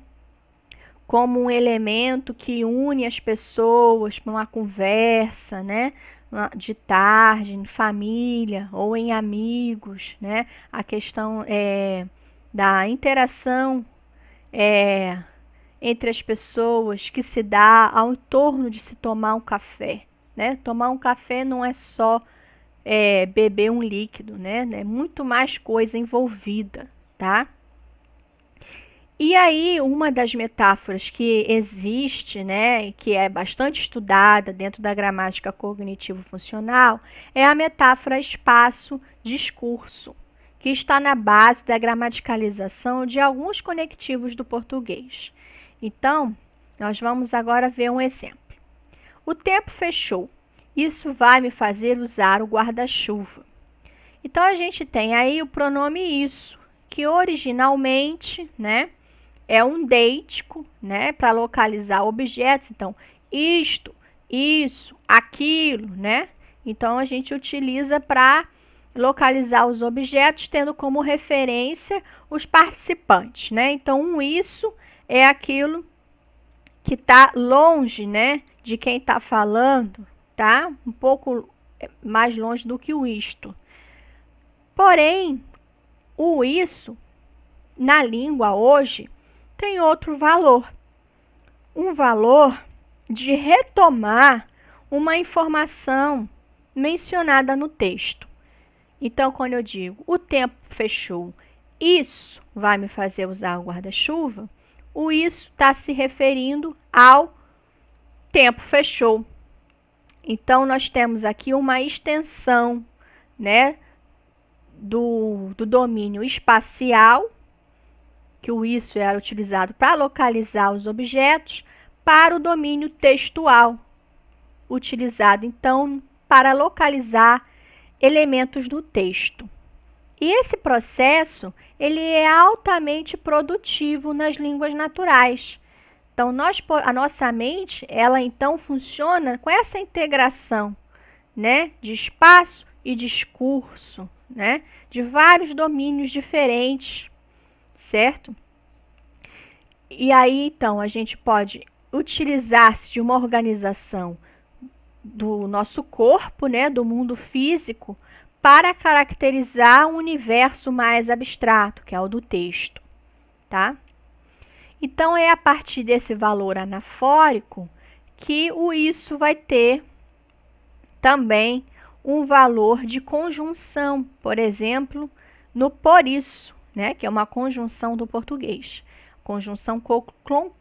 Como um elemento que une as pessoas para uma conversa, né? De tarde, em família ou em amigos, né? A questão da interação entre as pessoas que se dá ao torno de se tomar um café, né? Tomar um café não é só beber um líquido, né? É muito mais coisa envolvida, tá? E aí, uma das metáforas que existe, né, que é bastante estudada dentro da gramática cognitivo-funcional, é a metáfora espaço-discurso, que está na base da gramaticalização de alguns conectivos do português. Então, nós vamos agora ver um exemplo. O tempo fechou. Isso vai me fazer usar o guarda-chuva. Então, a gente tem aí o pronome isso, que originalmente, né, é um deítico, né, para localizar objetos. Então, isto, isso, aquilo, né? Então, a gente utiliza para localizar os objetos, tendo como referência os participantes, né? Então, um isso é aquilo que está longe, né, de quem está falando, tá? Um pouco mais longe do que o isto. Porém, o isso, na língua hoje, tem outro valor. Um valor de retomar uma informação mencionada no texto. Então, quando eu digo o tempo fechou, isso vai me fazer usar o guarda-chuva, o isso está se referindo ao tempo fechou. Então, nós temos aqui uma extensão, né, do domínio espacial, que o isso era utilizado para localizar os objetos, para o domínio textual, utilizado então para localizar elementos do texto. E esse processo, ele é altamente produtivo nas línguas naturais. Então, a nossa mente, ela então funciona com essa integração, né, de espaço e discurso, né, de vários domínios diferentes, certo? E aí, então, a gente pode utilizar-se de uma organização do nosso corpo, né, do mundo físico, para caracterizar um universo mais abstrato, que é o do texto, tá? Então, é a partir desse valor anafórico que o isso vai ter também um valor de conjunção, por exemplo, no por isso, né, que é uma conjunção do português, conjunção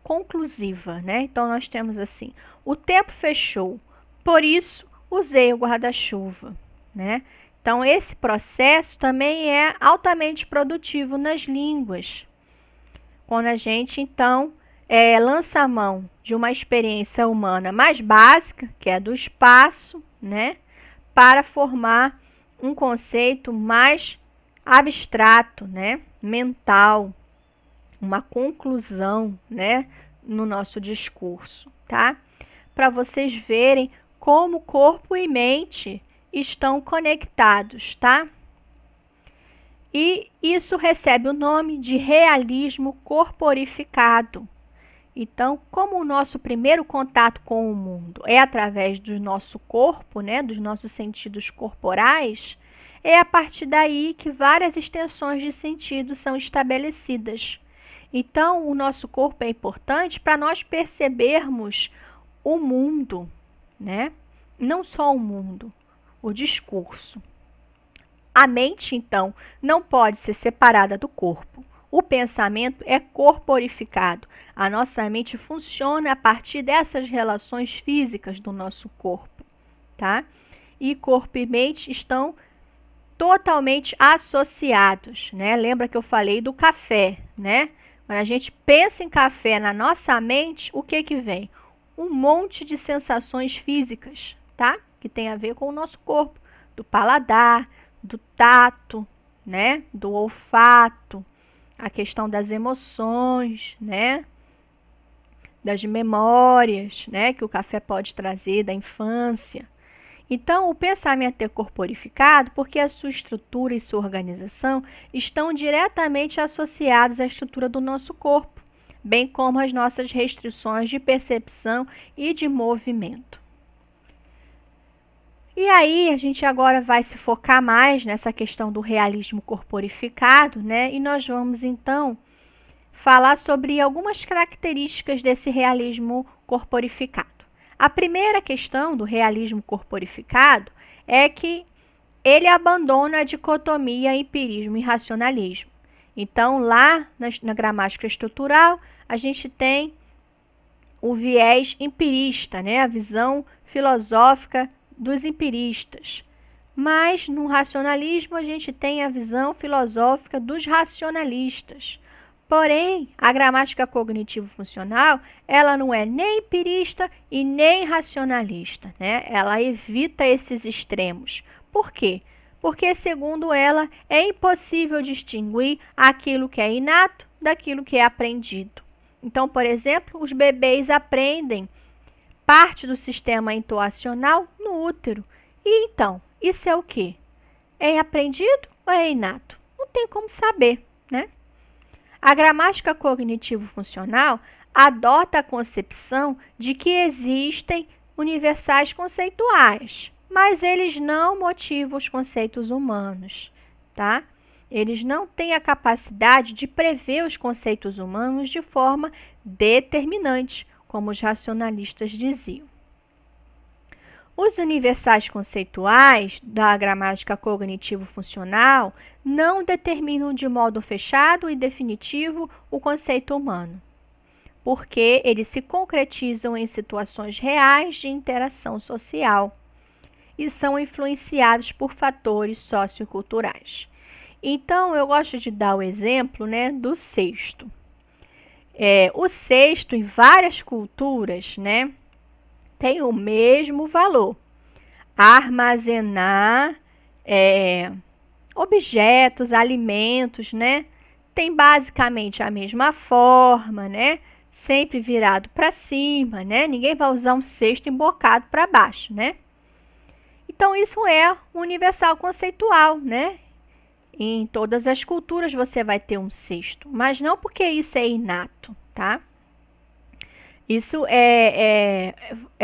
conclusiva, né? Então, nós temos assim, o tempo fechou, por isso usei o guarda-chuva, né? Então, esse processo também é altamente produtivo nas línguas. Quando a gente, então, lança a mão de uma experiência humana mais básica, que é do espaço, né, para formar um conceito mais abstrato, né, mental, uma conclusão, né, no nosso discurso, tá? Para vocês verem como corpo e mente estão conectados, tá? E isso recebe o nome de realismo corporificado. Então, como o nosso primeiro contato com o mundo é através do nosso corpo, né, dos nossos sentidos corporais, é a partir daí que várias extensões de sentido são estabelecidas. Então, o nosso corpo é importante para nós percebermos o mundo, né? Não só o mundo, o discurso. A mente, então, não pode ser separada do corpo. O pensamento é corporificado. A nossa mente funciona a partir dessas relações físicas do nosso corpo, tá? E corpo e mente estão totalmente associados, né? Lembra que eu falei do café, né? Quando a gente pensa em café na nossa mente, o que que vem? Um monte de sensações físicas, tá? Que tem a ver com o nosso corpo, do paladar, do tato, né? Do olfato, a questão das emoções, né? Das memórias, né? Que o café pode trazer da infância. Então, o pensamento é corporificado porque a sua estrutura e sua organização estão diretamente associados à estrutura do nosso corpo, bem como as nossas restrições de percepção e de movimento. E aí, a gente agora vai se focar mais nessa questão do realismo corporificado, né? E nós vamos, então, falar sobre algumas características desse realismo corporificado. A primeira questão do realismo corporificado é que ele abandona a dicotomia empirismo e racionalismo. Então, lá na gramática estrutural, a gente tem o viés empirista, né? A visão filosófica dos empiristas. Mas no racionalismo a gente tem a visão filosófica dos racionalistas. Porém, a gramática cognitivo-funcional, ela não é nem empirista e nem racionalista, né? Ela evita esses extremos. Por quê? Porque, segundo ela, é impossível distinguir aquilo que é inato daquilo que é aprendido. Então, por exemplo, os bebês aprendem parte do sistema intoacional no útero. E então, isso é o quê? É aprendido ou é inato? Não tem como saber, né? A gramática cognitivo-funcional adota a concepção de que existem universais conceituais, mas eles não motivam os conceitos humanos, tá? Eles não têm a capacidade de prever os conceitos humanos de forma determinante, como os racionalistas diziam. Os universais conceituais da gramática cognitivo-funcional não determinam de modo fechado e definitivo o conceito humano, porque eles se concretizam em situações reais de interação social e são influenciados por fatores socioculturais. Então, eu gosto de dar o exemplo, né, do cesto. O cesto, em várias culturas, né, tem o mesmo valor. Armazenar objetos, alimentos, né, tem basicamente a mesma forma, né, sempre virado para cima, né, ninguém vai usar um cesto embocado para baixo, né. Então, isso é universal conceitual, né? Em todas as culturas você vai ter um cesto, mas não porque isso é inato, tá? Isso é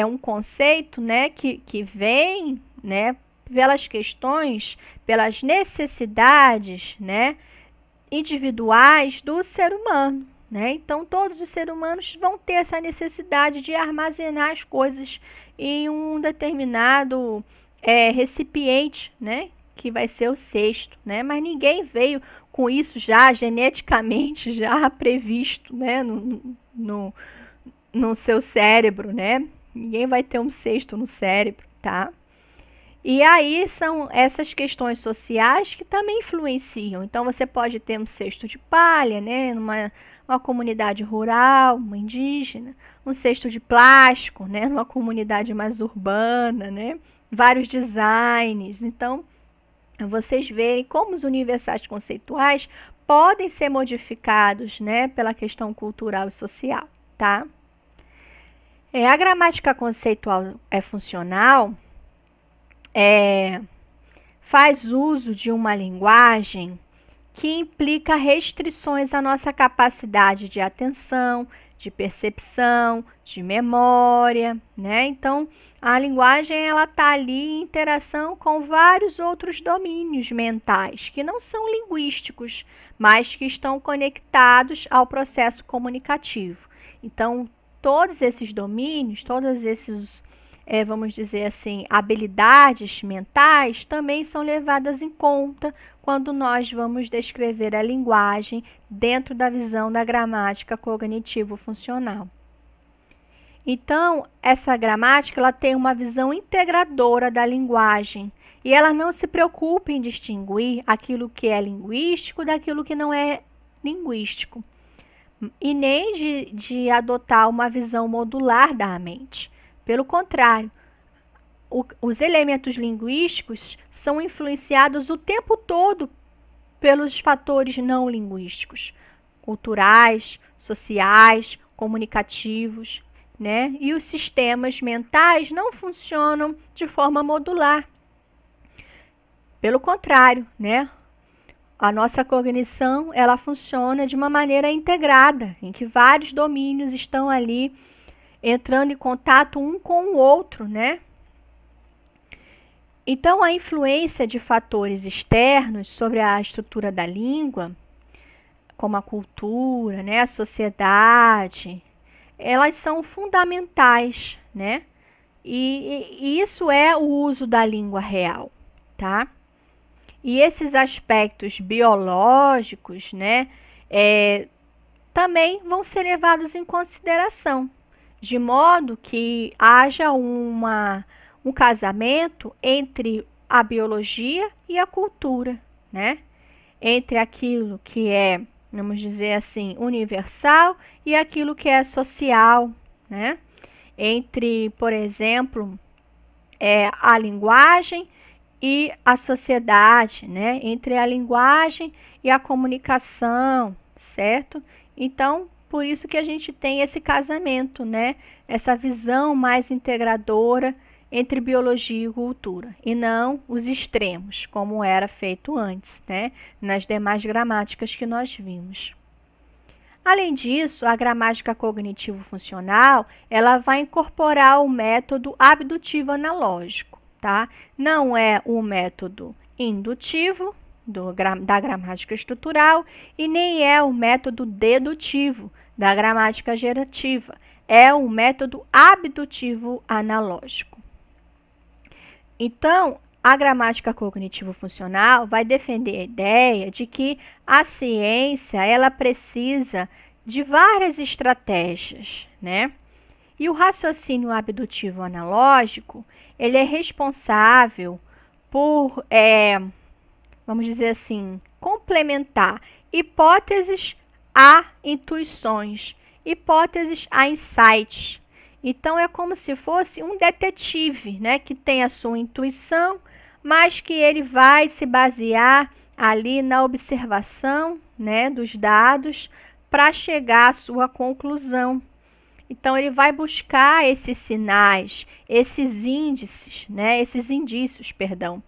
um conceito, né, que vem, né, pelas questões, pelas necessidades, né, individuais do ser humano, né? Então, todos os seres humanos vão ter essa necessidade de armazenar as coisas em um determinado recipiente, né, que vai ser o cesto, né? Mas ninguém veio com isso já geneticamente já previsto, né, no seu cérebro, né? Ninguém vai ter um cesto no cérebro, tá? E aí são essas questões sociais que também influenciam. Então você pode ter um cesto de palha, né, uma comunidade rural, uma indígena, um cesto de plástico, né, numa comunidade mais urbana, né? Vários designs. Então, vocês verem como os universais conceituais podem ser modificados, né, pela questão cultural e social, tá? A gramática conceitual funcional faz uso de uma linguagem que implica restrições à nossa capacidade de atenção, de percepção, de memória, né? Então, a linguagem ela está ali em interação com vários outros domínios mentais que não são linguísticos, mas que estão conectados ao processo comunicativo. Então, todos esses domínios, todos esses, vamos dizer assim, habilidades mentais também são levadas em conta quando nós vamos descrever a linguagem dentro da visão da gramática cognitivo-funcional. Então, essa gramática ela tem uma visão integradora da linguagem e ela não se preocupa em distinguir aquilo que é linguístico daquilo que não é linguístico e nem de adotar uma visão modular da mente. Pelo contrário, os elementos linguísticos são influenciados o tempo todo pelos fatores não linguísticos, culturais, sociais, comunicativos, né? E os sistemas mentais não funcionam de forma modular. Pelo contrário, né? A nossa cognição, ela funciona de uma maneira integrada, em que vários domínios estão ali entrando em contato um com o outro, né? Então, a influência de fatores externos sobre a estrutura da língua, como a cultura, né, a sociedade, elas são fundamentais, né? E isso é o uso da língua real, tá? E esses aspectos biológicos, né, também vão ser levados em consideração, de modo que haja um casamento entre a biologia e a cultura, né? Entre aquilo que é, vamos dizer assim, universal e aquilo que é social, né? Entre, por exemplo, a linguagem e a sociedade, né? Entre a linguagem e a comunicação, certo? Então, por isso que a gente tem esse casamento, né? Essa visão mais integradora entre biologia e cultura, e não os extremos, como era feito antes, né? Nas demais gramáticas que nós vimos. Além disso, a gramática cognitivo-funcional, ela vai incorporar o método abdutivo analógico, tá? Não é o método indutivo da gramática estrutural e nem é o método dedutivo da gramática gerativa. É o método abdutivo analógico. Então, a gramática cognitivo-funcional vai defender a ideia de que a ciência ela precisa de várias estratégias, né? E o raciocínio abdutivo analógico, ele é responsável por, vamos dizer assim, complementar hipóteses a intuições, hipóteses a insights. Então, é como se fosse um detetive, né, que tem a sua intuição, mas que ele vai se basear ali na observação, né, dos dados para chegar à sua conclusão. Então, ele vai buscar esses sinais, esses índices, né, esses indícios, perdão,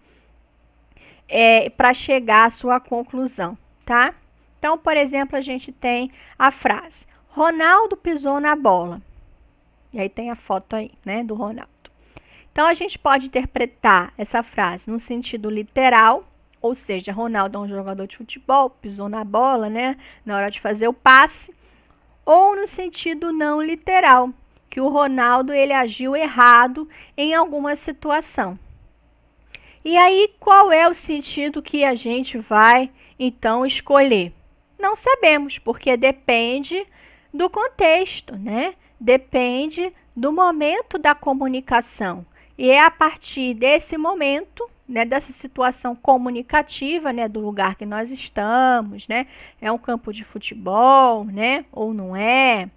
para chegar à sua conclusão, tá? Então, por exemplo, a gente tem a frase: Ronaldo pisou na bola. E aí tem a foto aí, né, do Ronaldo. Então, a gente pode interpretar essa frase no sentido literal, ou seja, Ronaldo é um jogador de futebol, pisou na bola, né, na hora de fazer o passe, ou no sentido não literal, que o Ronaldo ele agiu errado em alguma situação. E aí, qual é o sentido que a gente vai, então, escolher? Não sabemos, porque depende do contexto, né? Depende do momento da comunicação. E é a partir desse momento, né, dessa situação comunicativa, né, do lugar que nós estamos, né? É um campo de futebol, né? Ou não é?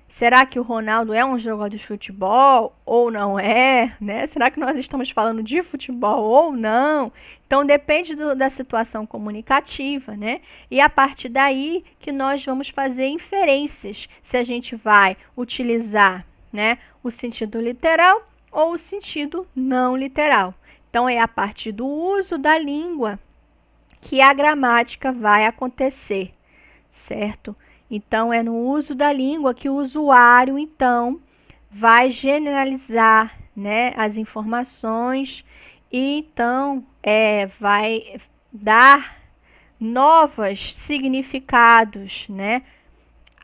Será que o Ronaldo é um jogador de futebol ou não é, né? Será que nós estamos falando de futebol ou não? Então depende da situação comunicativa, né? E a partir daí que nós vamos fazer inferências, se a gente vai utilizar, né, o sentido literal ou o sentido não literal. Então é a partir do uso da língua que a gramática vai acontecer, certo? Então, é no uso da língua que o usuário, então, vai generalizar, né, as informações e, então, vai dar novos significados, né,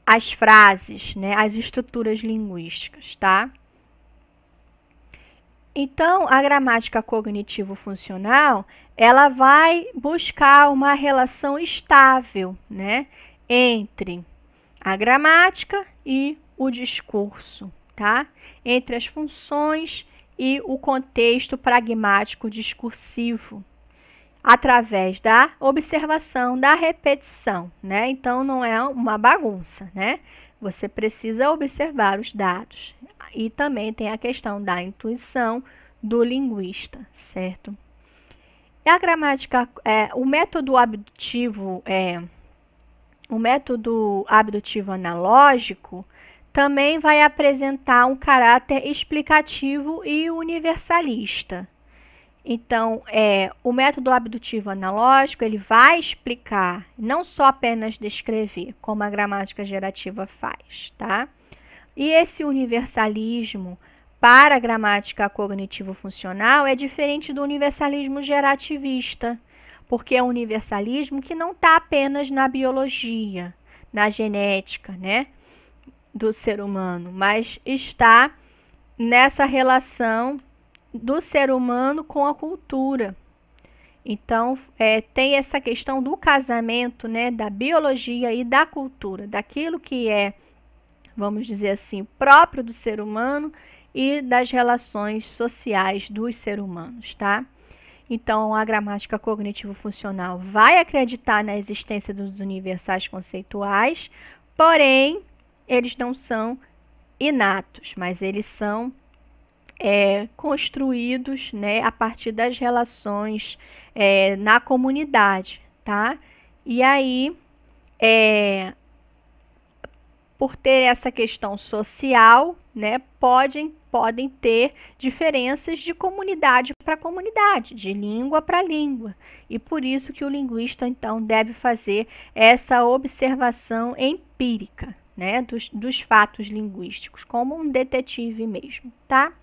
às frases, né, às estruturas linguísticas, tá? Então, a gramática cognitivo-funcional, ela vai buscar uma relação estável, né, entre a gramática e o discurso, tá? Entre as funções e o contexto pragmático discursivo, através da observação, da repetição, né? Então, não é uma bagunça, né? Você precisa observar os dados. E também tem a questão da intuição do linguista, certo? E a gramática, o método abdutivo analógico também vai apresentar um caráter explicativo e universalista. Então, o método abdutivo analógico, ele vai explicar, não só apenas descrever, como a gramática gerativa faz, tá? E esse universalismo para a gramática cognitivo-funcional é diferente do universalismo gerativista, porque é um universalismo que não está apenas na biologia, na genética, né, do ser humano, mas está nessa relação do ser humano com a cultura. Então, tem essa questão do casamento, né, da biologia e da cultura, daquilo que é, vamos dizer assim, próprio do ser humano e das relações sociais dos seres humanos, tá? Então, a gramática cognitivo-funcional vai acreditar na existência dos universais conceituais, porém, eles não são inatos, mas eles são construídos, né, a partir das relações na comunidade, tá? E aí, por ter essa questão social, né, podem ter diferenças de comunidade para comunidade, de língua para língua. E por isso que o linguista, então, deve fazer essa observação empírica, né, dos fatos linguísticos, como um detetive mesmo, tá?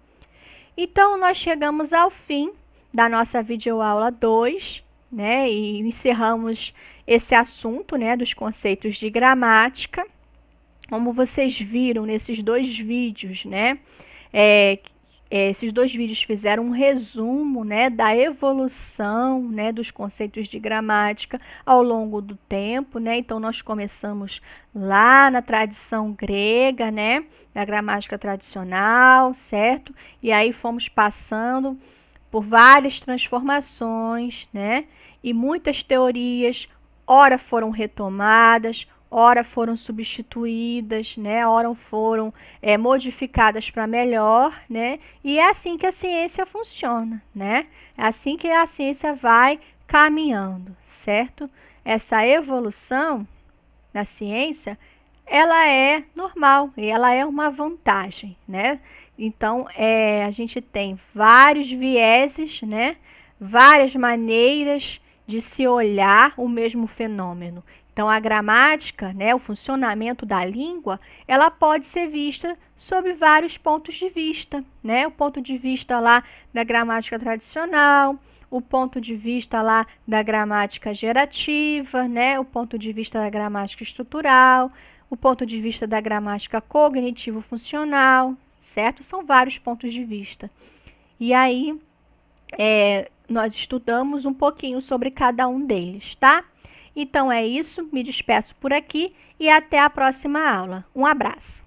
Então, nós chegamos ao fim da nossa videoaula 2, né, e encerramos esse assunto, né, dos conceitos de gramática. Como vocês viram nesses dois vídeos, né, esses dois vídeos fizeram um resumo, né, da evolução, né, dos conceitos de gramática ao longo do tempo, né? Então nós começamos lá na tradição grega, né, da gramática tradicional, certo? E aí fomos passando por várias transformações, né? E muitas teorias, ora foram retomadas, ora foram substituídas, né? Ora foram modificadas para melhor, né? E é assim que a ciência funciona, né? É assim que a ciência vai caminhando, certo? Essa evolução na ciência, ela é normal e ela é uma vantagem, né? Então, a gente tem vários vieses, né? Várias maneiras de se olhar o mesmo fenômeno. Então, a gramática, né, o funcionamento da língua, ela pode ser vista sob vários pontos de vista, né? O ponto de vista lá da gramática tradicional, o ponto de vista lá da gramática gerativa, né? O ponto de vista da gramática estrutural, o ponto de vista da gramática cognitivo-funcional, certo? São vários pontos de vista. E aí, nós estudamos um pouquinho sobre cada um deles, tá? Então é isso, me despeço por aqui e até a próxima aula. Um abraço!